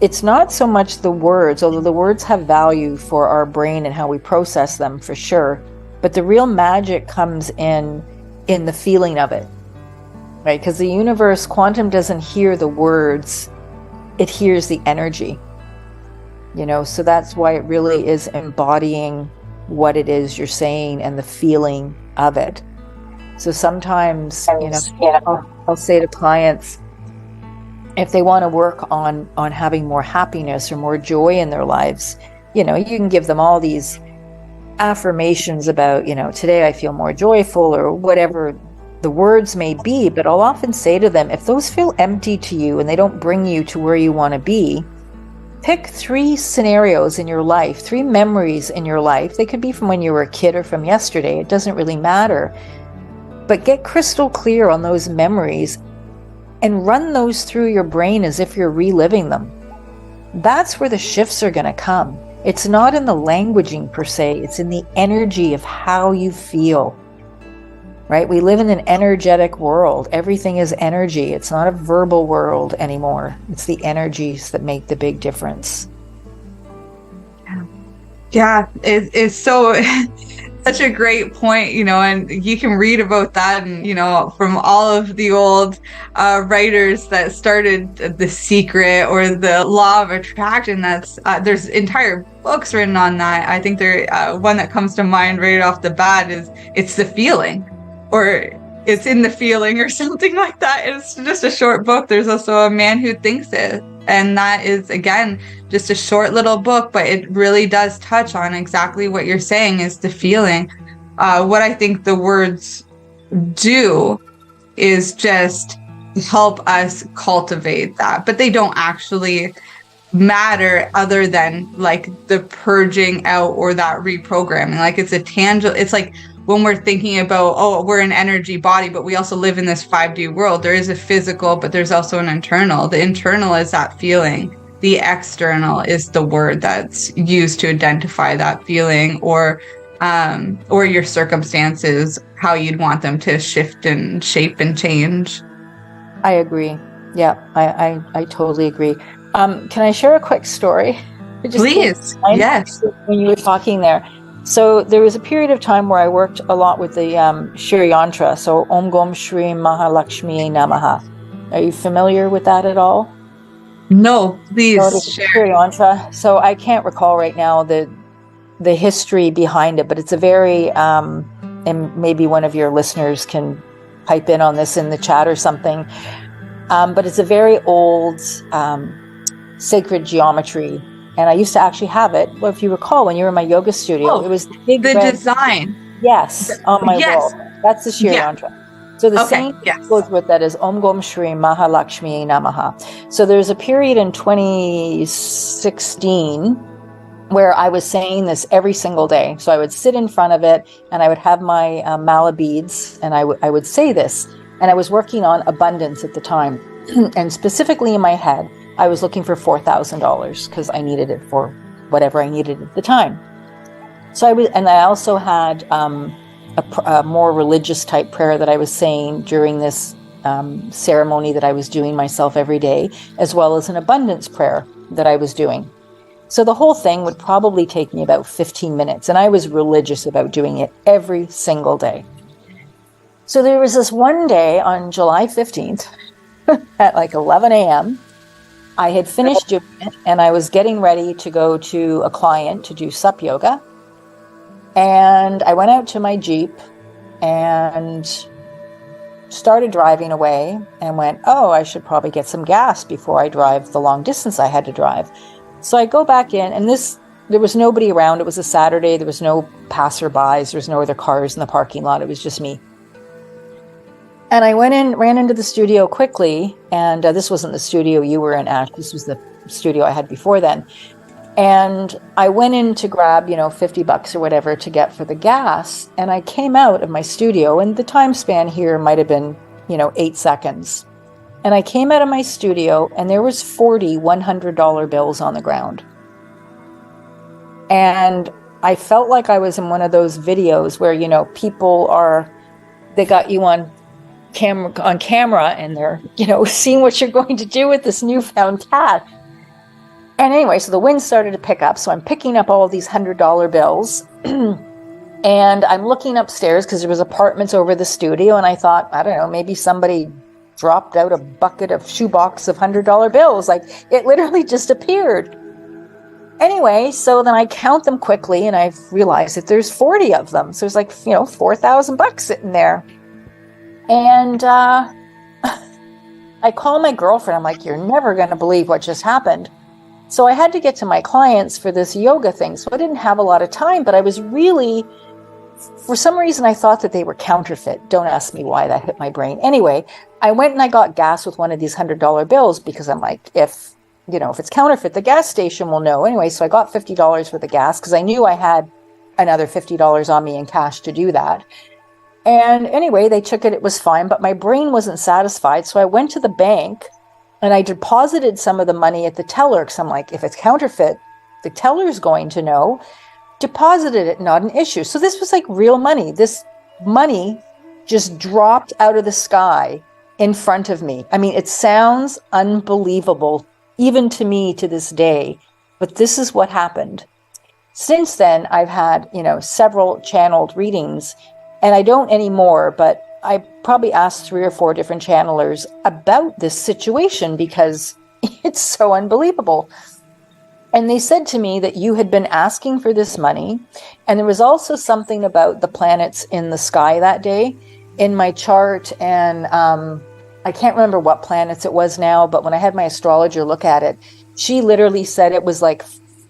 It's not so much the words, although the words have value for our brain and how we process them for sure. But the real magic comes in the feeling of it, right? Because the universe, quantum doesn't hear the words, it hears the energy, so that's why it really is embodying what it is you're saying and the feeling of it. So sometimes, I'll say to clients, if they want to work on having more happiness or more joy in their lives, you can give them all these affirmations about, today I feel more joyful, or whatever the words may be. But I'll often say to them, if those feel empty to you and they don't bring you to where you want to be, pick 3 scenarios in your life, 3 memories in your life. They could be from when you were a kid or from yesterday. It doesn't really matter. But get crystal clear on those memories and run those through your brain as if you're reliving them. That's where the shifts are going to come. It's not in the languaging per se, it's in the energy of how you feel, right? We live in an energetic world. Everything is energy. It's not a verbal world anymore. It's the energies that make the big difference. Yeah, it's so such a great point, and you can read about that, and from all of the old writers that started The Secret or the Law of Attraction. That's there's entire books written on that. I think there one that comes to mind right off the bat is It's the Feeling, or It's in the Feeling, or something like that. It's just a short book. There's also A Man Who Thinks It, and that is, again, just a short little book, but it really does touch on exactly what you're saying is the feeling. What I think the words do is just help us cultivate that, but they don't actually matter other than like the purging out or that reprogramming. Like it's a tangible, it's like when we're thinking about, we're an energy body, but we also live in this 5D world. There is a physical, but there's also an internal. The internal is that feeling. The external is the word that's used to identify that feeling, or your circumstances, how you'd want them to shift and shape and change. I agree. Yeah, I totally agree. Can I share a quick story? Please. Yes. When you were talking there. So there was a period of time where I worked a lot with the Shri Yantra. So Om Gom Shri Mahalakshmi Namaha. Are you familiar with that at all? No, please share. Shri Yantra. So I can't recall right now the history behind it, but it's a very, and maybe one of your listeners can pipe in on this in the chat or something. But it's a very old sacred geometry. And I used to actually have it. Well, if you recall, when you were in my yoga studio, it was the big red design. Yes, on my wall. That's the Shri Yantra. So the same goes with that is Om Gom Shri Mahalakshmi Namaha. So there's a period in 2016 where I was saying this every single day. So I would sit in front of it and I would have my mala beads and I would say this. And I was working on abundance at the time. And specifically in my head, I was looking for $4,000 because I needed it for whatever I needed at the time. So I also had a more religious type prayer that I was saying during this ceremony that I was doing myself every day, as well as an abundance prayer that I was doing. So the whole thing would probably take me about 15 minutes, and I was religious about doing it every single day. So there was this one day on July 15th at like 11 a.m., I had finished doing it, and I was getting ready to go to a client to do sup yoga. And I went out to my Jeep and started driving away and went, oh, I should probably get some gas before I drive the long distance I had to drive. So I go back in, and there was nobody around. It was a Saturday. There was no passerbys. There was no other cars in the parking lot. It was just me. And I ran into the studio quickly. And this wasn't the studio you were in, Ash. This was the studio I had before then. And I went in to grab, $50 or whatever to get for the gas. And I came out of my studio, and the time span here might have been, 8 seconds. And I came out of my studio, and there was 40 $100 bills on the ground. And I felt like I was in one of those videos where, people they got you on camera and they're, seeing what you're going to do with this newfound cash. And anyway, so the wind started to pick up. So I'm picking up all of these $100 bills and I'm looking upstairs because there was apartments over the studio. And I thought, I don't know, maybe somebody dropped out a shoebox of $100 bills. Like, it literally just appeared. Anyway, so then I count them quickly and I realized that there's 40 of them. So there's like, $4,000 sitting there. And I call my girlfriend. I'm like, you're never going to believe what just happened. So I had to get to my clients for this yoga thing. So I didn't have a lot of time, but I was really, for some reason, I thought that they were counterfeit. Don't ask me why that hit my brain. Anyway, I went and I got gas with one of these $100 bills because I'm like, if it's counterfeit, the gas station will know. Anyway, so I got $50 for the gas because I knew I had another $50 on me in cash to do that. And anyway, they took it. It was fine, but my brain wasn't satisfied. So I went to the bank and I deposited some of the money at the teller because I'm like, if it's counterfeit, the teller's going to know. Deposited it, not an issue. So this was like real money. This money just dropped out of the sky in front of me. I mean, it sounds unbelievable, even to me to this day, but this is what happened. Since then, I've had, several channeled readings, and I don't anymore, but I probably asked 3 or 4 different channelers about this situation because it's so unbelievable. And they said to me that you had been asking for this money. And there was also something about the planets in the sky that day in my chart. And I can't remember what planets it was now, but when I had my astrologer look at it, she literally said it was like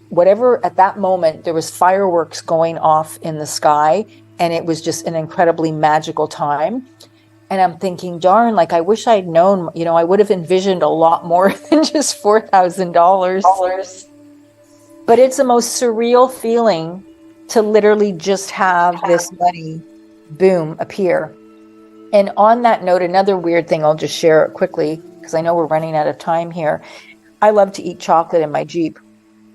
whatever at that moment, there was fireworks going off in the sky. And it was just an incredibly magical time. And I'm thinking, darn, like, I wish I'd known, I would have envisioned a lot more than just $4,000. But it's the most surreal feeling to literally just have this money, boom, appear. And on that note, another weird thing, I'll just share it quickly, because I know we're running out of time here. I love to eat chocolate in my Jeep.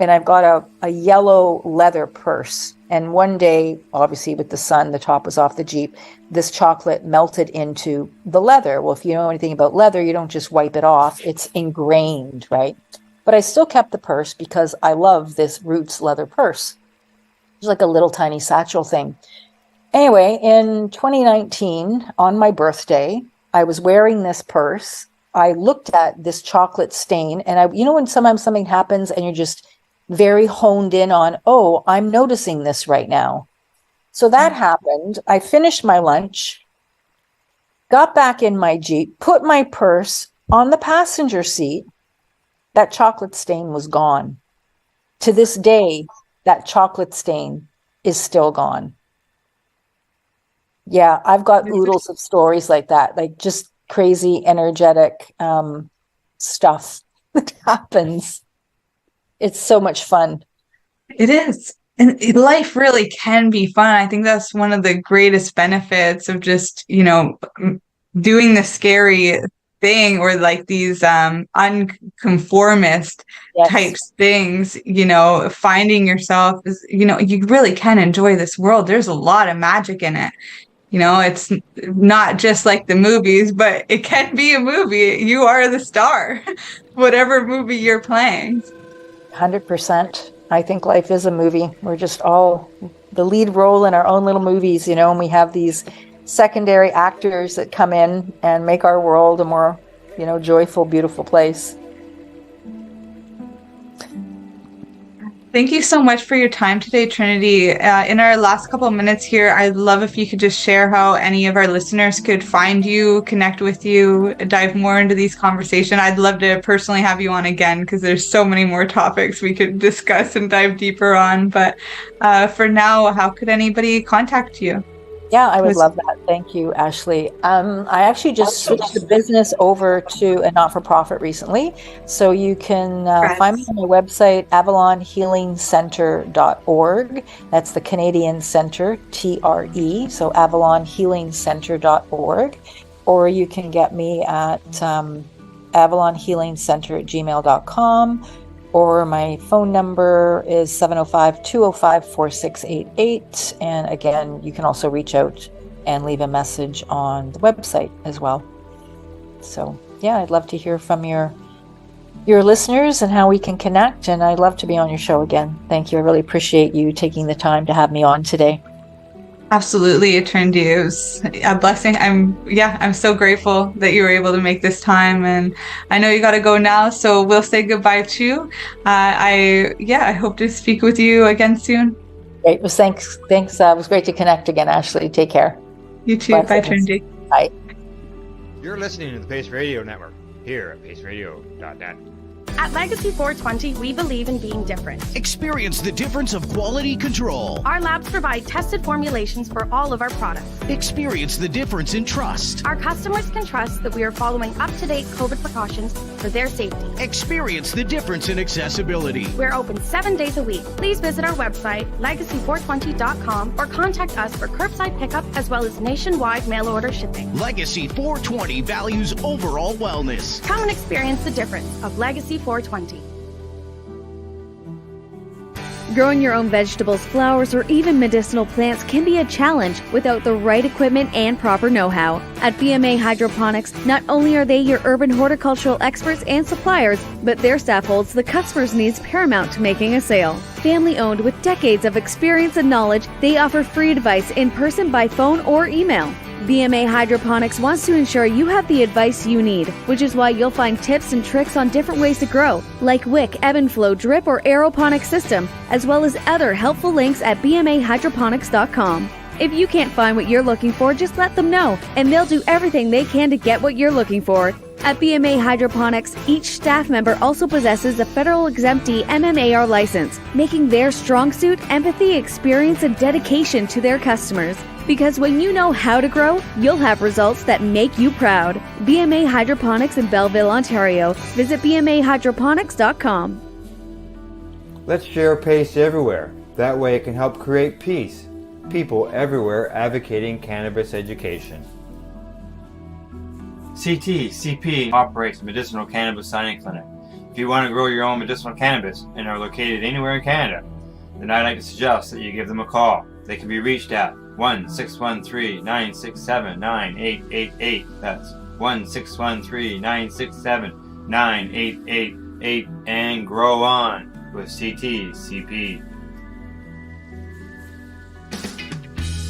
And I've got a yellow leather purse. And one day, obviously with the sun, the top was off the Jeep, this chocolate melted into the leather. Well, if you know anything about leather, you don't just wipe it off. It's ingrained, right? But I still kept the purse because I love this Roots leather purse. It's like a little tiny satchel thing. Anyway, in 2019, on my birthday, I was wearing this purse. I looked at this chocolate stain, and when sometimes something happens and you're just very honed in on, oh, I'm noticing this right now. So that happened. I finished my lunch, got back in my Jeep, put my purse on the passenger seat. That chocolate stain was gone. To this day, that chocolate stain is still gone. Yeah, I've got oodles of stories like that, like just crazy, energetic stuff that happens. It's so much fun. It is. And life really can be fun. I think that's one of the greatest benefits of just, doing the scary thing or like these unconformist types things, finding yourself is, you really can enjoy this world. There's a lot of magic in it. It's not just like the movies, but it can be a movie. You are the star, whatever movie you're playing. 100%. I think life is a movie. We're just all the lead role in our own little movies, and we have these secondary actors that come in and make our world a more, joyful, beautiful place. Thank you so much for your time today, Trinity. In our last couple of minutes here, I'd love if you could just share how any of our listeners could find you, connect with you, dive more into these conversations. I'd love to personally have you on again because there's so many more topics we could discuss and dive deeper on. But for now, how could anybody contact you? Yeah, I would love that. Thank you, Ashley. I actually just switched the business over to a not-for-profit recently. So you can find me on my website, avalonhealingcenter.org. That's the Canadian Center, TRE, so avalonhealingcenter.org. Or you can get me at avalonhealingcenter@gmail.com. Or my phone number is 705-205-4688. And again, you can also reach out and leave a message on the website as well. So yeah, I'd love to hear from your listeners and how we can connect. And I'd love to be on your show again. Thank you. I really appreciate you taking the time to have me on today. Absolutely, Trinity. It was a blessing. I'm so grateful that you were able to make this time, and I know you got to go now, so we'll say goodbye too. I hope to speak with you again soon. Great. Well, thanks. It was great to connect again, Ashley. Take care. You too. Bye, Trinity. Bye. You're listening to the Pace Radio Network here at paceradio.net. At Legacy 420, we believe in being different. Experience the difference of quality control. Our labs provide tested formulations for all of our products. Experience the difference in trust. Our customers can trust that we are following up-to-date COVID precautions for their safety. Experience the difference in accessibility. We're open 7 days a week. Please visit our website, legacy420.com, or contact us for curbside pickup as well as nationwide mail order shipping. Legacy 420 values overall wellness. Come and experience the difference of Legacy 420. Growing your own vegetables, flowers, or even medicinal plants can be a challenge without the right equipment and proper know-how. At BMA Hydroponics, not only are they your urban horticultural experts and suppliers, but their staff holds the customer's needs paramount to making a sale. Family-owned with decades of experience and knowledge, they offer free advice in person, by phone, or email. BMA Hydroponics wants to ensure you have the advice you need, which is why you'll find tips and tricks on different ways to grow, like wick, ebb and flow, drip, or aeroponic system, as well as other helpful links at bmahydroponics.com. If you can't find what you're looking for, just let them know, and they'll do everything they can to get what you're looking for. At BMA Hydroponics, each staff member also possesses a federal exemptee MMAR license, making their strong suit empathy, experience, and dedication to their customers. Because when you know how to grow, you'll have results that make you proud. BMA Hydroponics in Belleville, Ontario. Visit bmahydroponics.com. Let's share PACE everywhere. That way it can help create peace. People everywhere advocating cannabis education. CP operates a medicinal cannabis signing clinic. If you want to grow your own medicinal cannabis and are located anywhere in Canada, then I'd like to suggest that you give them a call. They can be reached at 1-613-967-9888. That's 1-613-967-9888, and grow on with CP.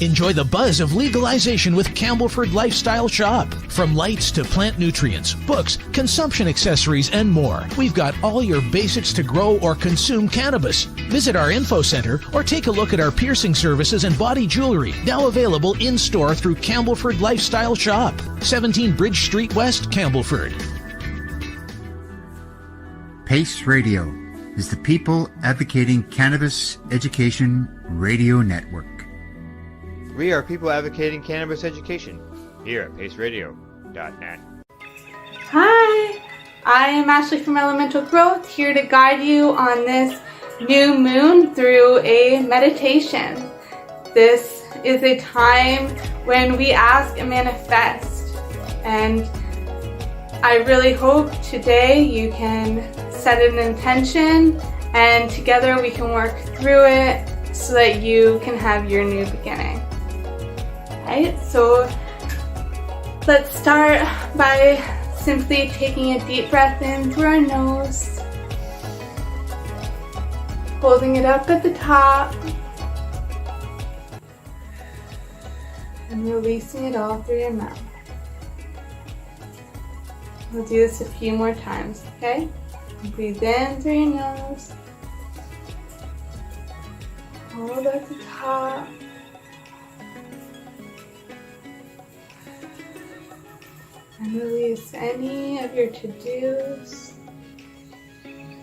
Enjoy the buzz of legalization with Campbellford Lifestyle Shop. From lights to plant nutrients, books, consumption accessories, and more, we've got all your basics to grow or consume cannabis. Visit our info center or take a look at our piercing services and body jewelry, now available in-store through Campbellford Lifestyle Shop, 17 Bridge Street West, Campbellford. PACE Radio is the People Advocating Cannabis Education Radio Network. We are people advocating cannabis education here at paceradio.net. Hi, I am Ashley from Elemental Growth, here to guide you on this new moon through a meditation. This is a time when we ask and manifest, and I really hope today you can set an intention and together we can work through it so that you can have your new beginning. Right, so let's start by simply taking a deep breath in through our nose, holding it up at the top, and releasing it all through your mouth. We'll do this a few more times, okay? Breathe in through your nose, Hold at the top. And release any of your to-dos,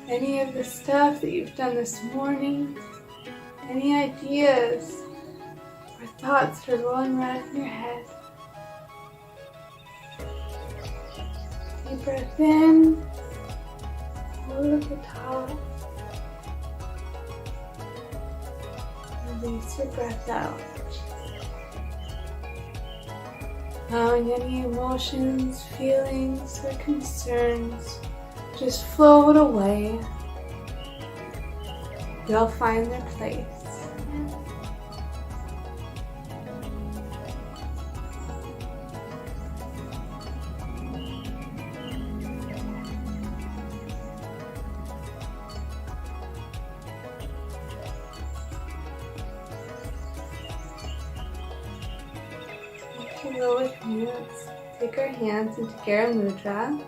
any of the stuff that you've done this morning, any ideas or thoughts that are rolling around in your head. Deep breath in, hold at the top, release your breath out. Allowing any emotions, feelings, or concerns just float away. They'll find their place. Go with me. Let's take our hands into Gara Mudra.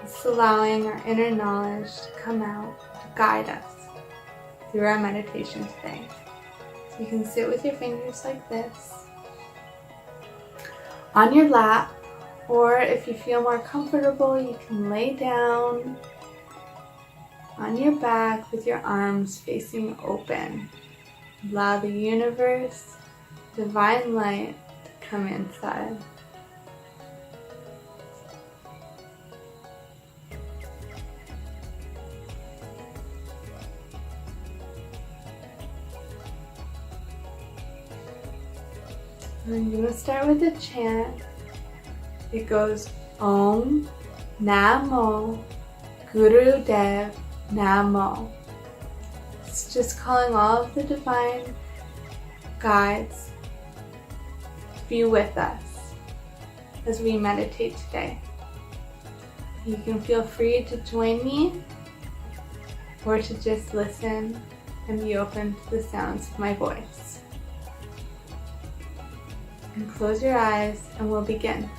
It's allowing our inner knowledge to come out to guide us through our meditation today. So you can sit with your fingers like this on your lap, or if you feel more comfortable, you can lay down on your back with your arms facing open. Allow the universe, divine light, come inside. I'm going to start with a chant. It goes Om Namo Gurudev Namo. It's just calling all of the divine guides be with us as we meditate today. You can feel free to join me or to just listen and be open to the sounds of my voice. And close your eyes and we'll begin.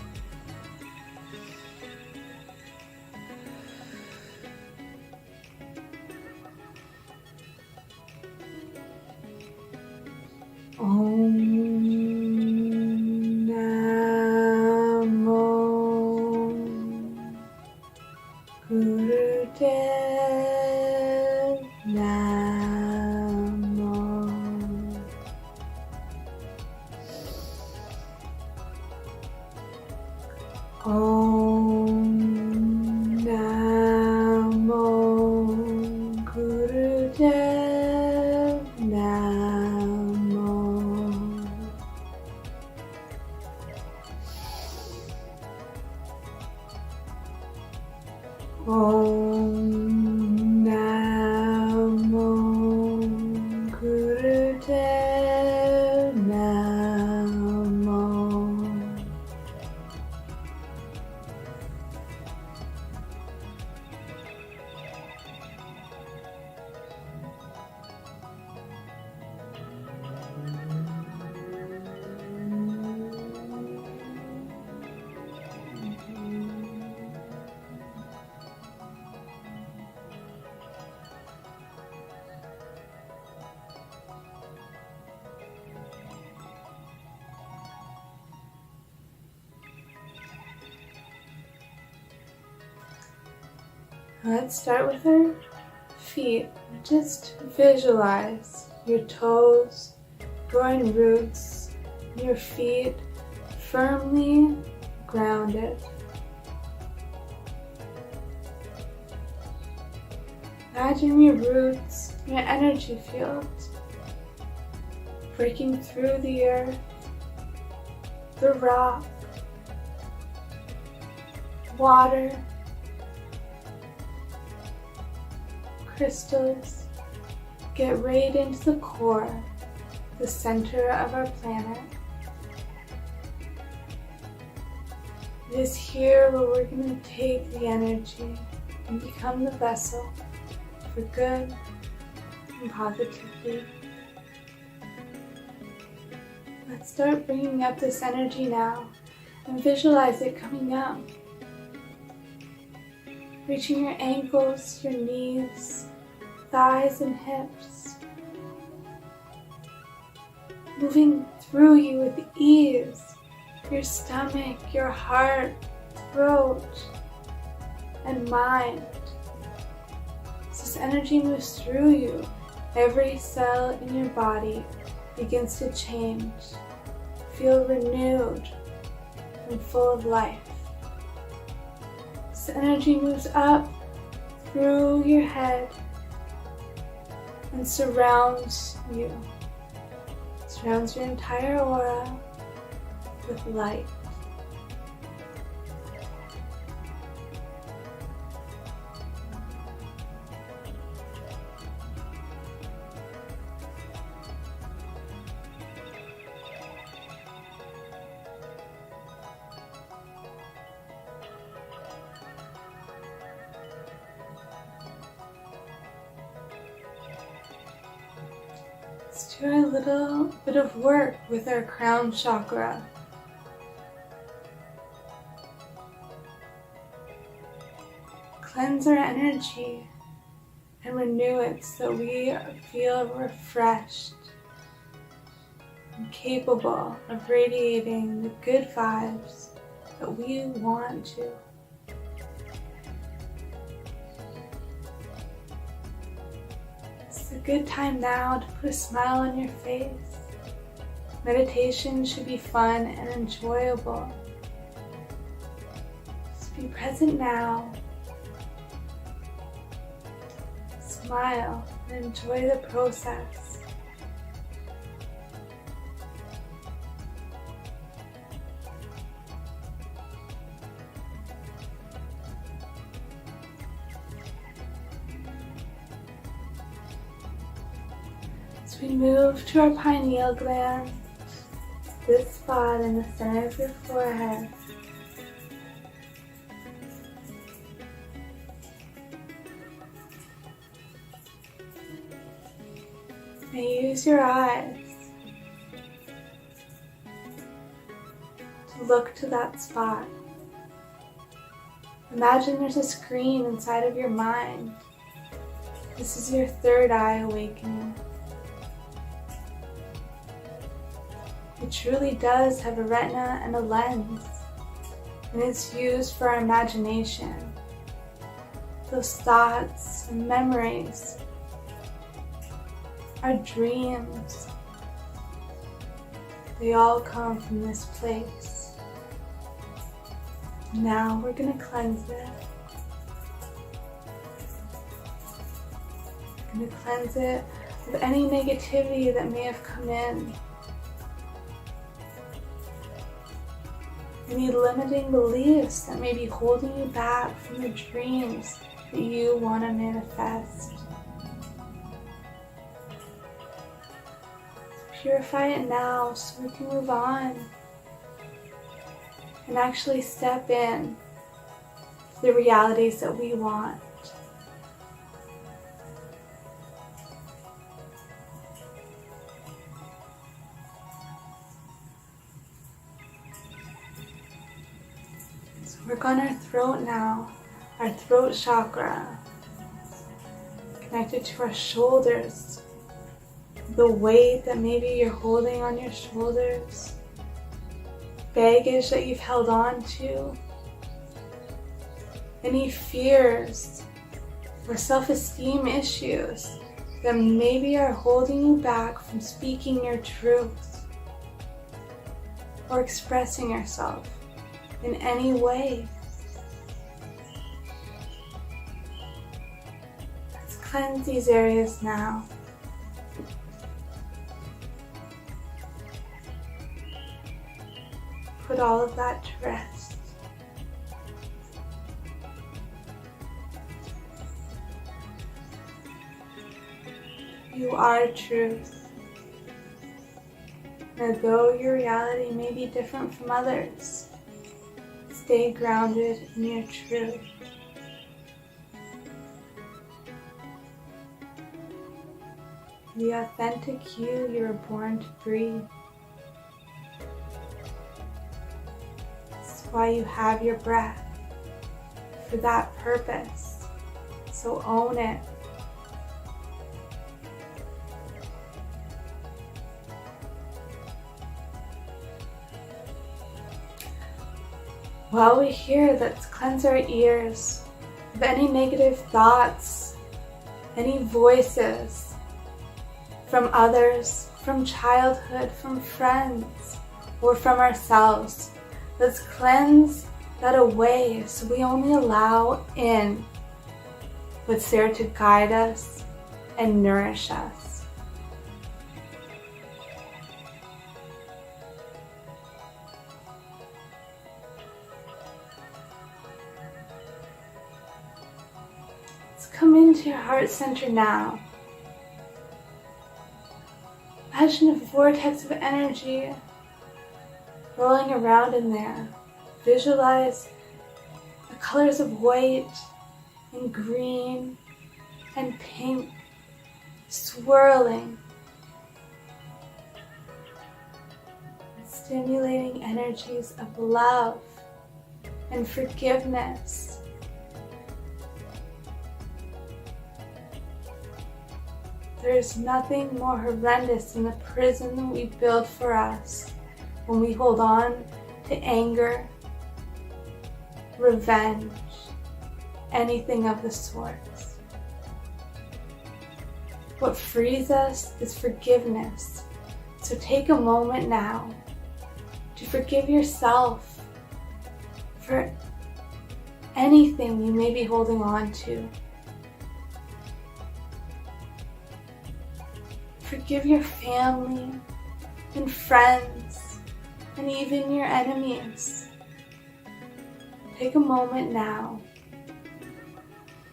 Let's start with our feet. Just visualize your toes, growing roots, your feet firmly grounded. Imagine your roots, your energy fields, breaking through the earth, the rock, water, crystals. Get right into the core, the center of our planet. It is here where we're going to take the energy and become the vessel for good and positivity. Let's start bringing up this energy now and visualize it coming up. Reaching your ankles, your knees, thighs and hips. moving through you with ease. Your stomach, your heart, throat, and mind. As this energy moves through you, every cell in your body begins to change. Feel renewed and full of life. This energy moves up through your head and surrounds you. Surrounds your entire aura with light. Let's do a little bit of work with our crown chakra. Cleanse our energy and renew it so we feel refreshed and capable of radiating the good vibes that we want to. It's a good time now to put a smile on your face. Meditation should be fun and enjoyable. Just be present now. Smile and enjoy the process. As we move to our pineal gland, this spot in the center of your forehead, use your eyes to look to that spot. Imagine there's a screen inside of your mind. This is your third eye awakening. It truly does have a retina and a lens, and it's used for our imagination. Those thoughts and memories, our dreams, they all come from this place. Now we're going to cleanse it. We're going to cleanse it of any negativity that may have come in. Any limiting beliefs that may be holding you back from the dreams that you want to manifest. Purify it now so we can move on and actually step in to the realities that we want. So work on our throat now, our throat chakra, connected to our shoulders. The weight that maybe you're holding on your shoulders, baggage that you've held on to, any fears or self-esteem issues that maybe are holding you back from speaking your truth or expressing yourself in any way. Let's cleanse these areas now. Put all of that to rest. You are truth. And though your reality may be different from others, stay grounded in your truth. The authentic you were born to breathe. Why you have your breath, for that purpose, so own it. While we hear, let's cleanse our ears of any negative thoughts, any voices from others, from childhood, from friends, or from ourselves. Let's cleanse that away so we only allow in what's there to guide us and nourish us. Let's come into your heart center now. Imagine a vortex of energy rolling around in there. Visualize the colors of white and green and pink swirling and stimulating energies of love and forgiveness. There is nothing more horrendous than the prison that we build for us when we hold on to anger, revenge, anything of the sorts. What frees us is forgiveness. So take a moment now to forgive yourself for anything you may be holding on to. Forgive your family and friends and even your enemies. Take a moment now.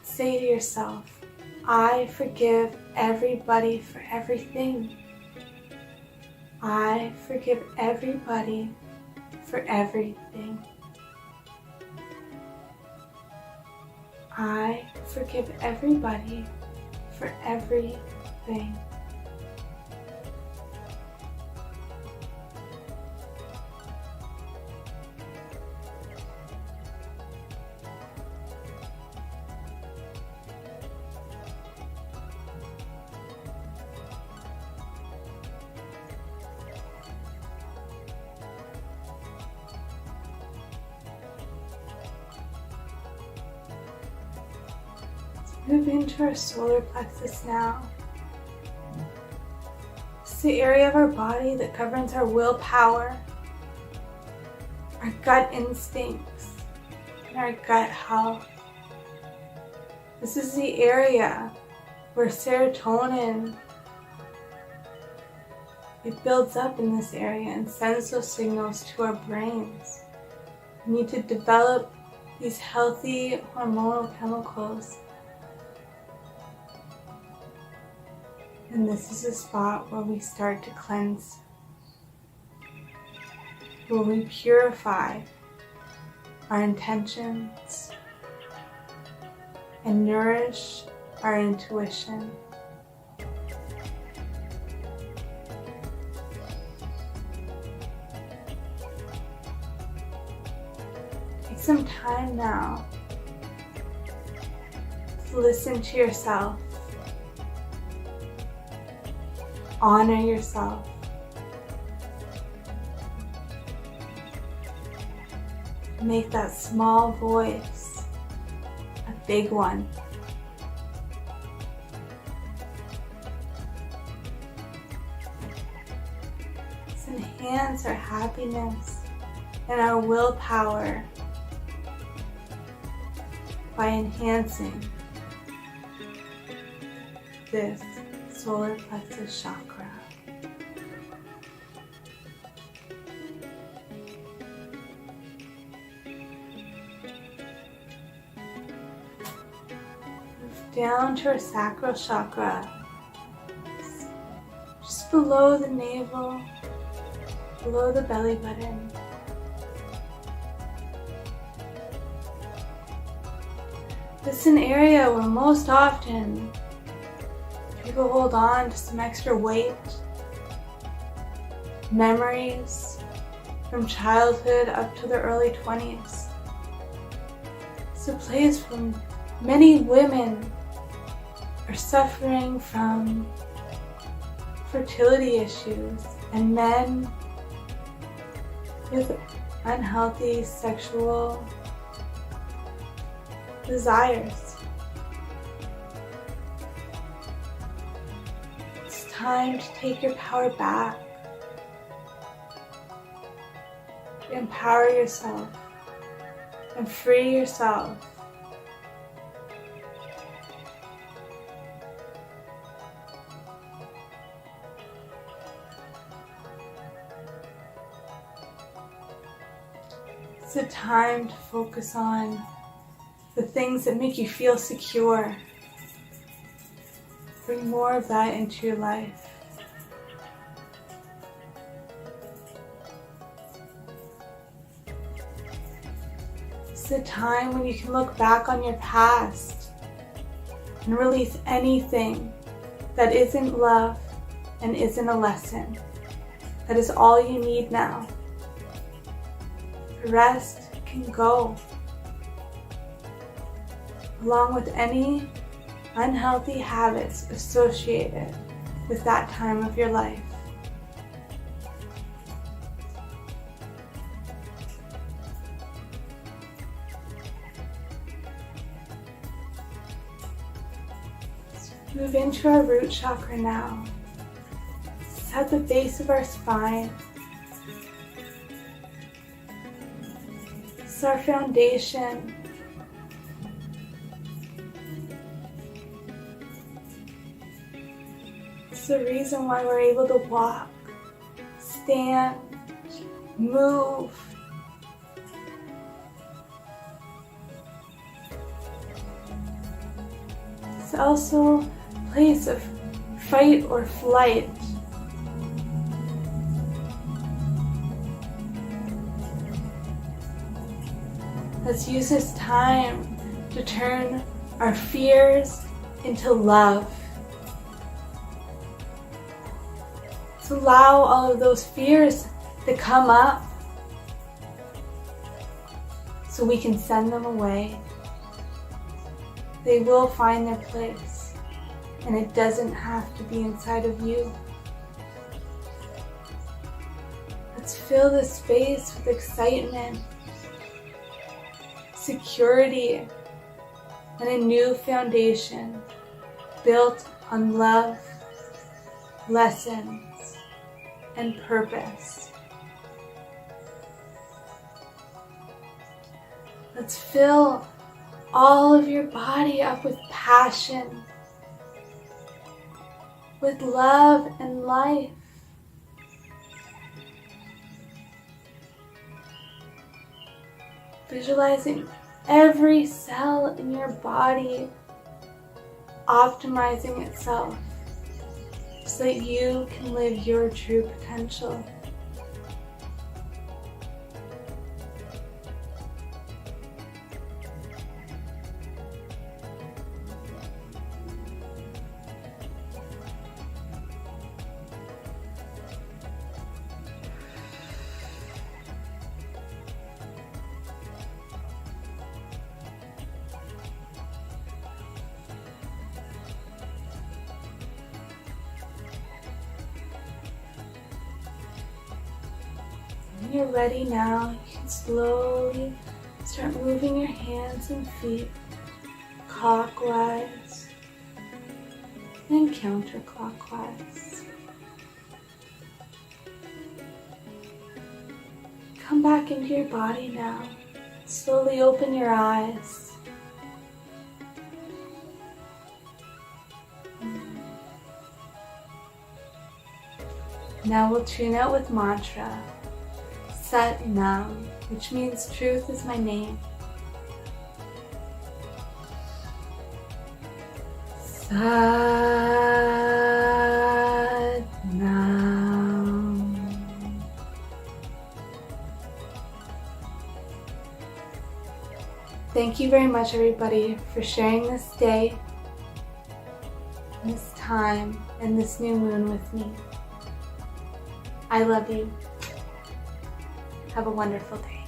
Say to yourself, I forgive everybody for everything. I forgive everybody for everything. I forgive everybody for everything. Move into our solar plexus now. It's the area of our body that governs our willpower, our gut instincts, and our gut health. This is the area where serotonin, it builds up in this area and sends those signals to our brains. We need to develop these healthy hormonal chemicals. And this is a spot where we start to cleanse, where we purify our intentions and nourish our intuition. Take some time now to listen to yourself. Honor yourself. Make that small voice a big one. Let's enhance our happiness and our willpower by enhancing this solar plexus chakra. Move down to our sacral chakra, just below the navel, below the belly button. This is an area where most often people hold on to some extra weight, memories from childhood up to their early 20s. It's a place where many women are suffering from fertility issues, and men with unhealthy sexual desires. It's time to take your power back. Empower yourself and free yourself. It's a time to focus on the things that make you feel secure. Bring more of that into your life. It's a time when you can look back on your past and release anything that isn't love and isn't a lesson. That is all you need now. The rest can go, along with any unhealthy habits associated with that time of your life. Move into our root chakra now. It's at the base of our spine. It's our foundation. It's the reason why we're able to walk, stand, move. It's also a place of fight or flight. Let's use this time to turn our fears into love. Let's allow all of those fears to come up so we can send them away. They will find their place, and it doesn't have to be inside of you. Let's fill this space with excitement, security, and a new foundation built on love, lessons, and purpose. Let's fill all of your body up with passion, with love and life. Visualizing every cell in your body optimizing itself so that you can live your true potential. When you're ready now, you can slowly start moving your hands and feet clockwise and counterclockwise. Come back into your body now. Slowly open your eyes. Now we'll tune out with mantra. Sat Nam, which means truth is my name. Sat Nam. Thank you very much, everybody, for sharing this day, this time, and this new moon with me. I love you. Have a wonderful day.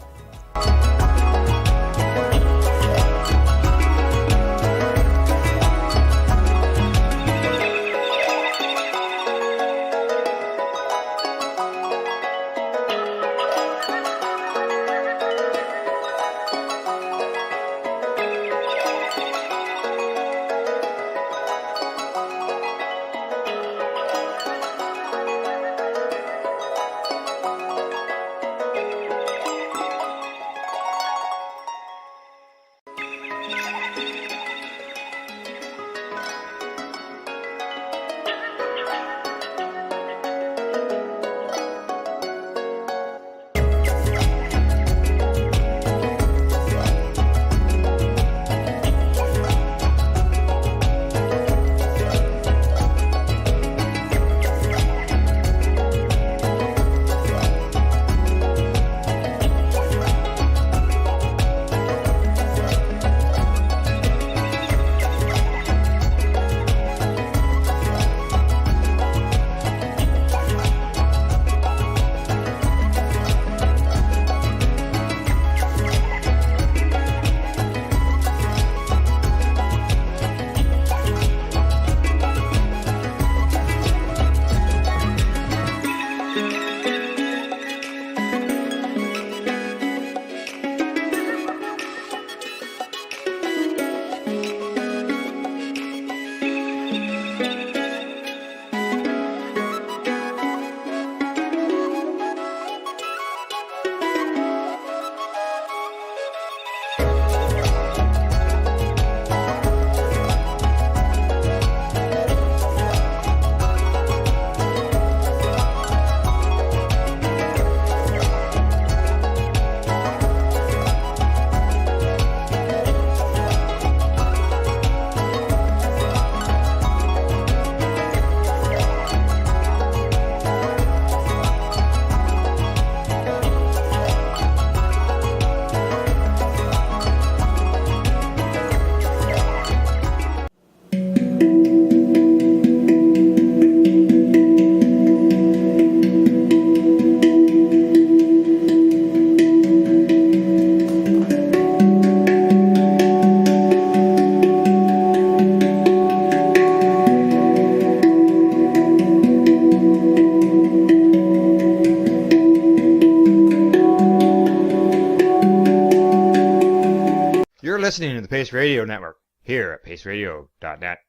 listening to the Pace Radio Network here at paceradio.net.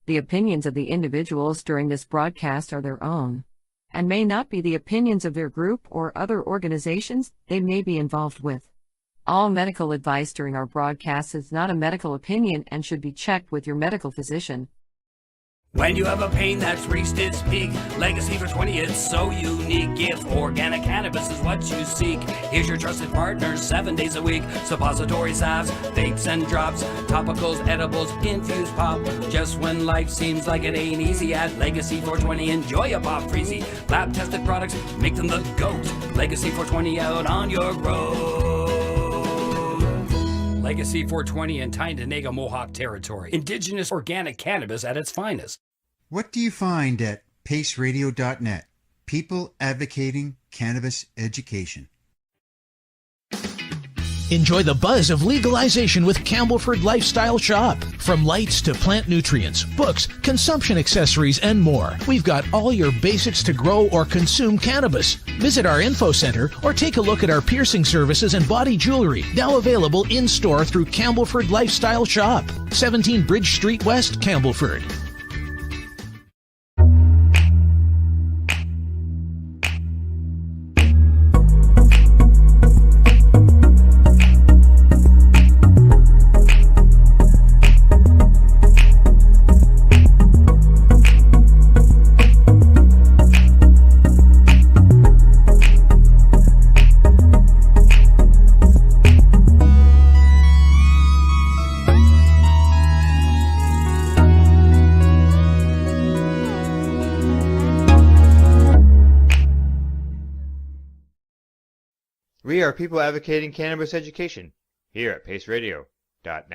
The opinions of the individuals during this broadcast are their own, and may not be the opinions of their group or other organizations they may be involved with. All medical advice during our broadcast is not a medical opinion and should be checked with your medical physician. When you have a pain that's reached its peak, Legacy for 20, it's so unique. If organic cannabis is what you seek, here's your trusted partners 7 days a week. Suppository salves, vapes and drops, topicals, edibles, infused pop. Just when life seems like it ain't easy, at Legacy 420, enjoy a pop freezy. Lab tested products, make them the GOAT. Legacy 420 out on your road. Legacy 420 in Tyendinaga Mohawk territory. Indigenous organic cannabis at its finest. What do you find at paceradio.net? People advocating cannabis education. Enjoy the buzz of legalization with Campbellford Lifestyle Shop. From lights to plant nutrients, books, consumption accessories, and more, we've got all your basics to grow or consume cannabis. Visit our info center or take a look at our piercing services and body jewelry, now available in-store through Campbellford Lifestyle Shop, 17 Bridge Street West, Campbellford. We are people advocating cannabis education here at paceradio.net.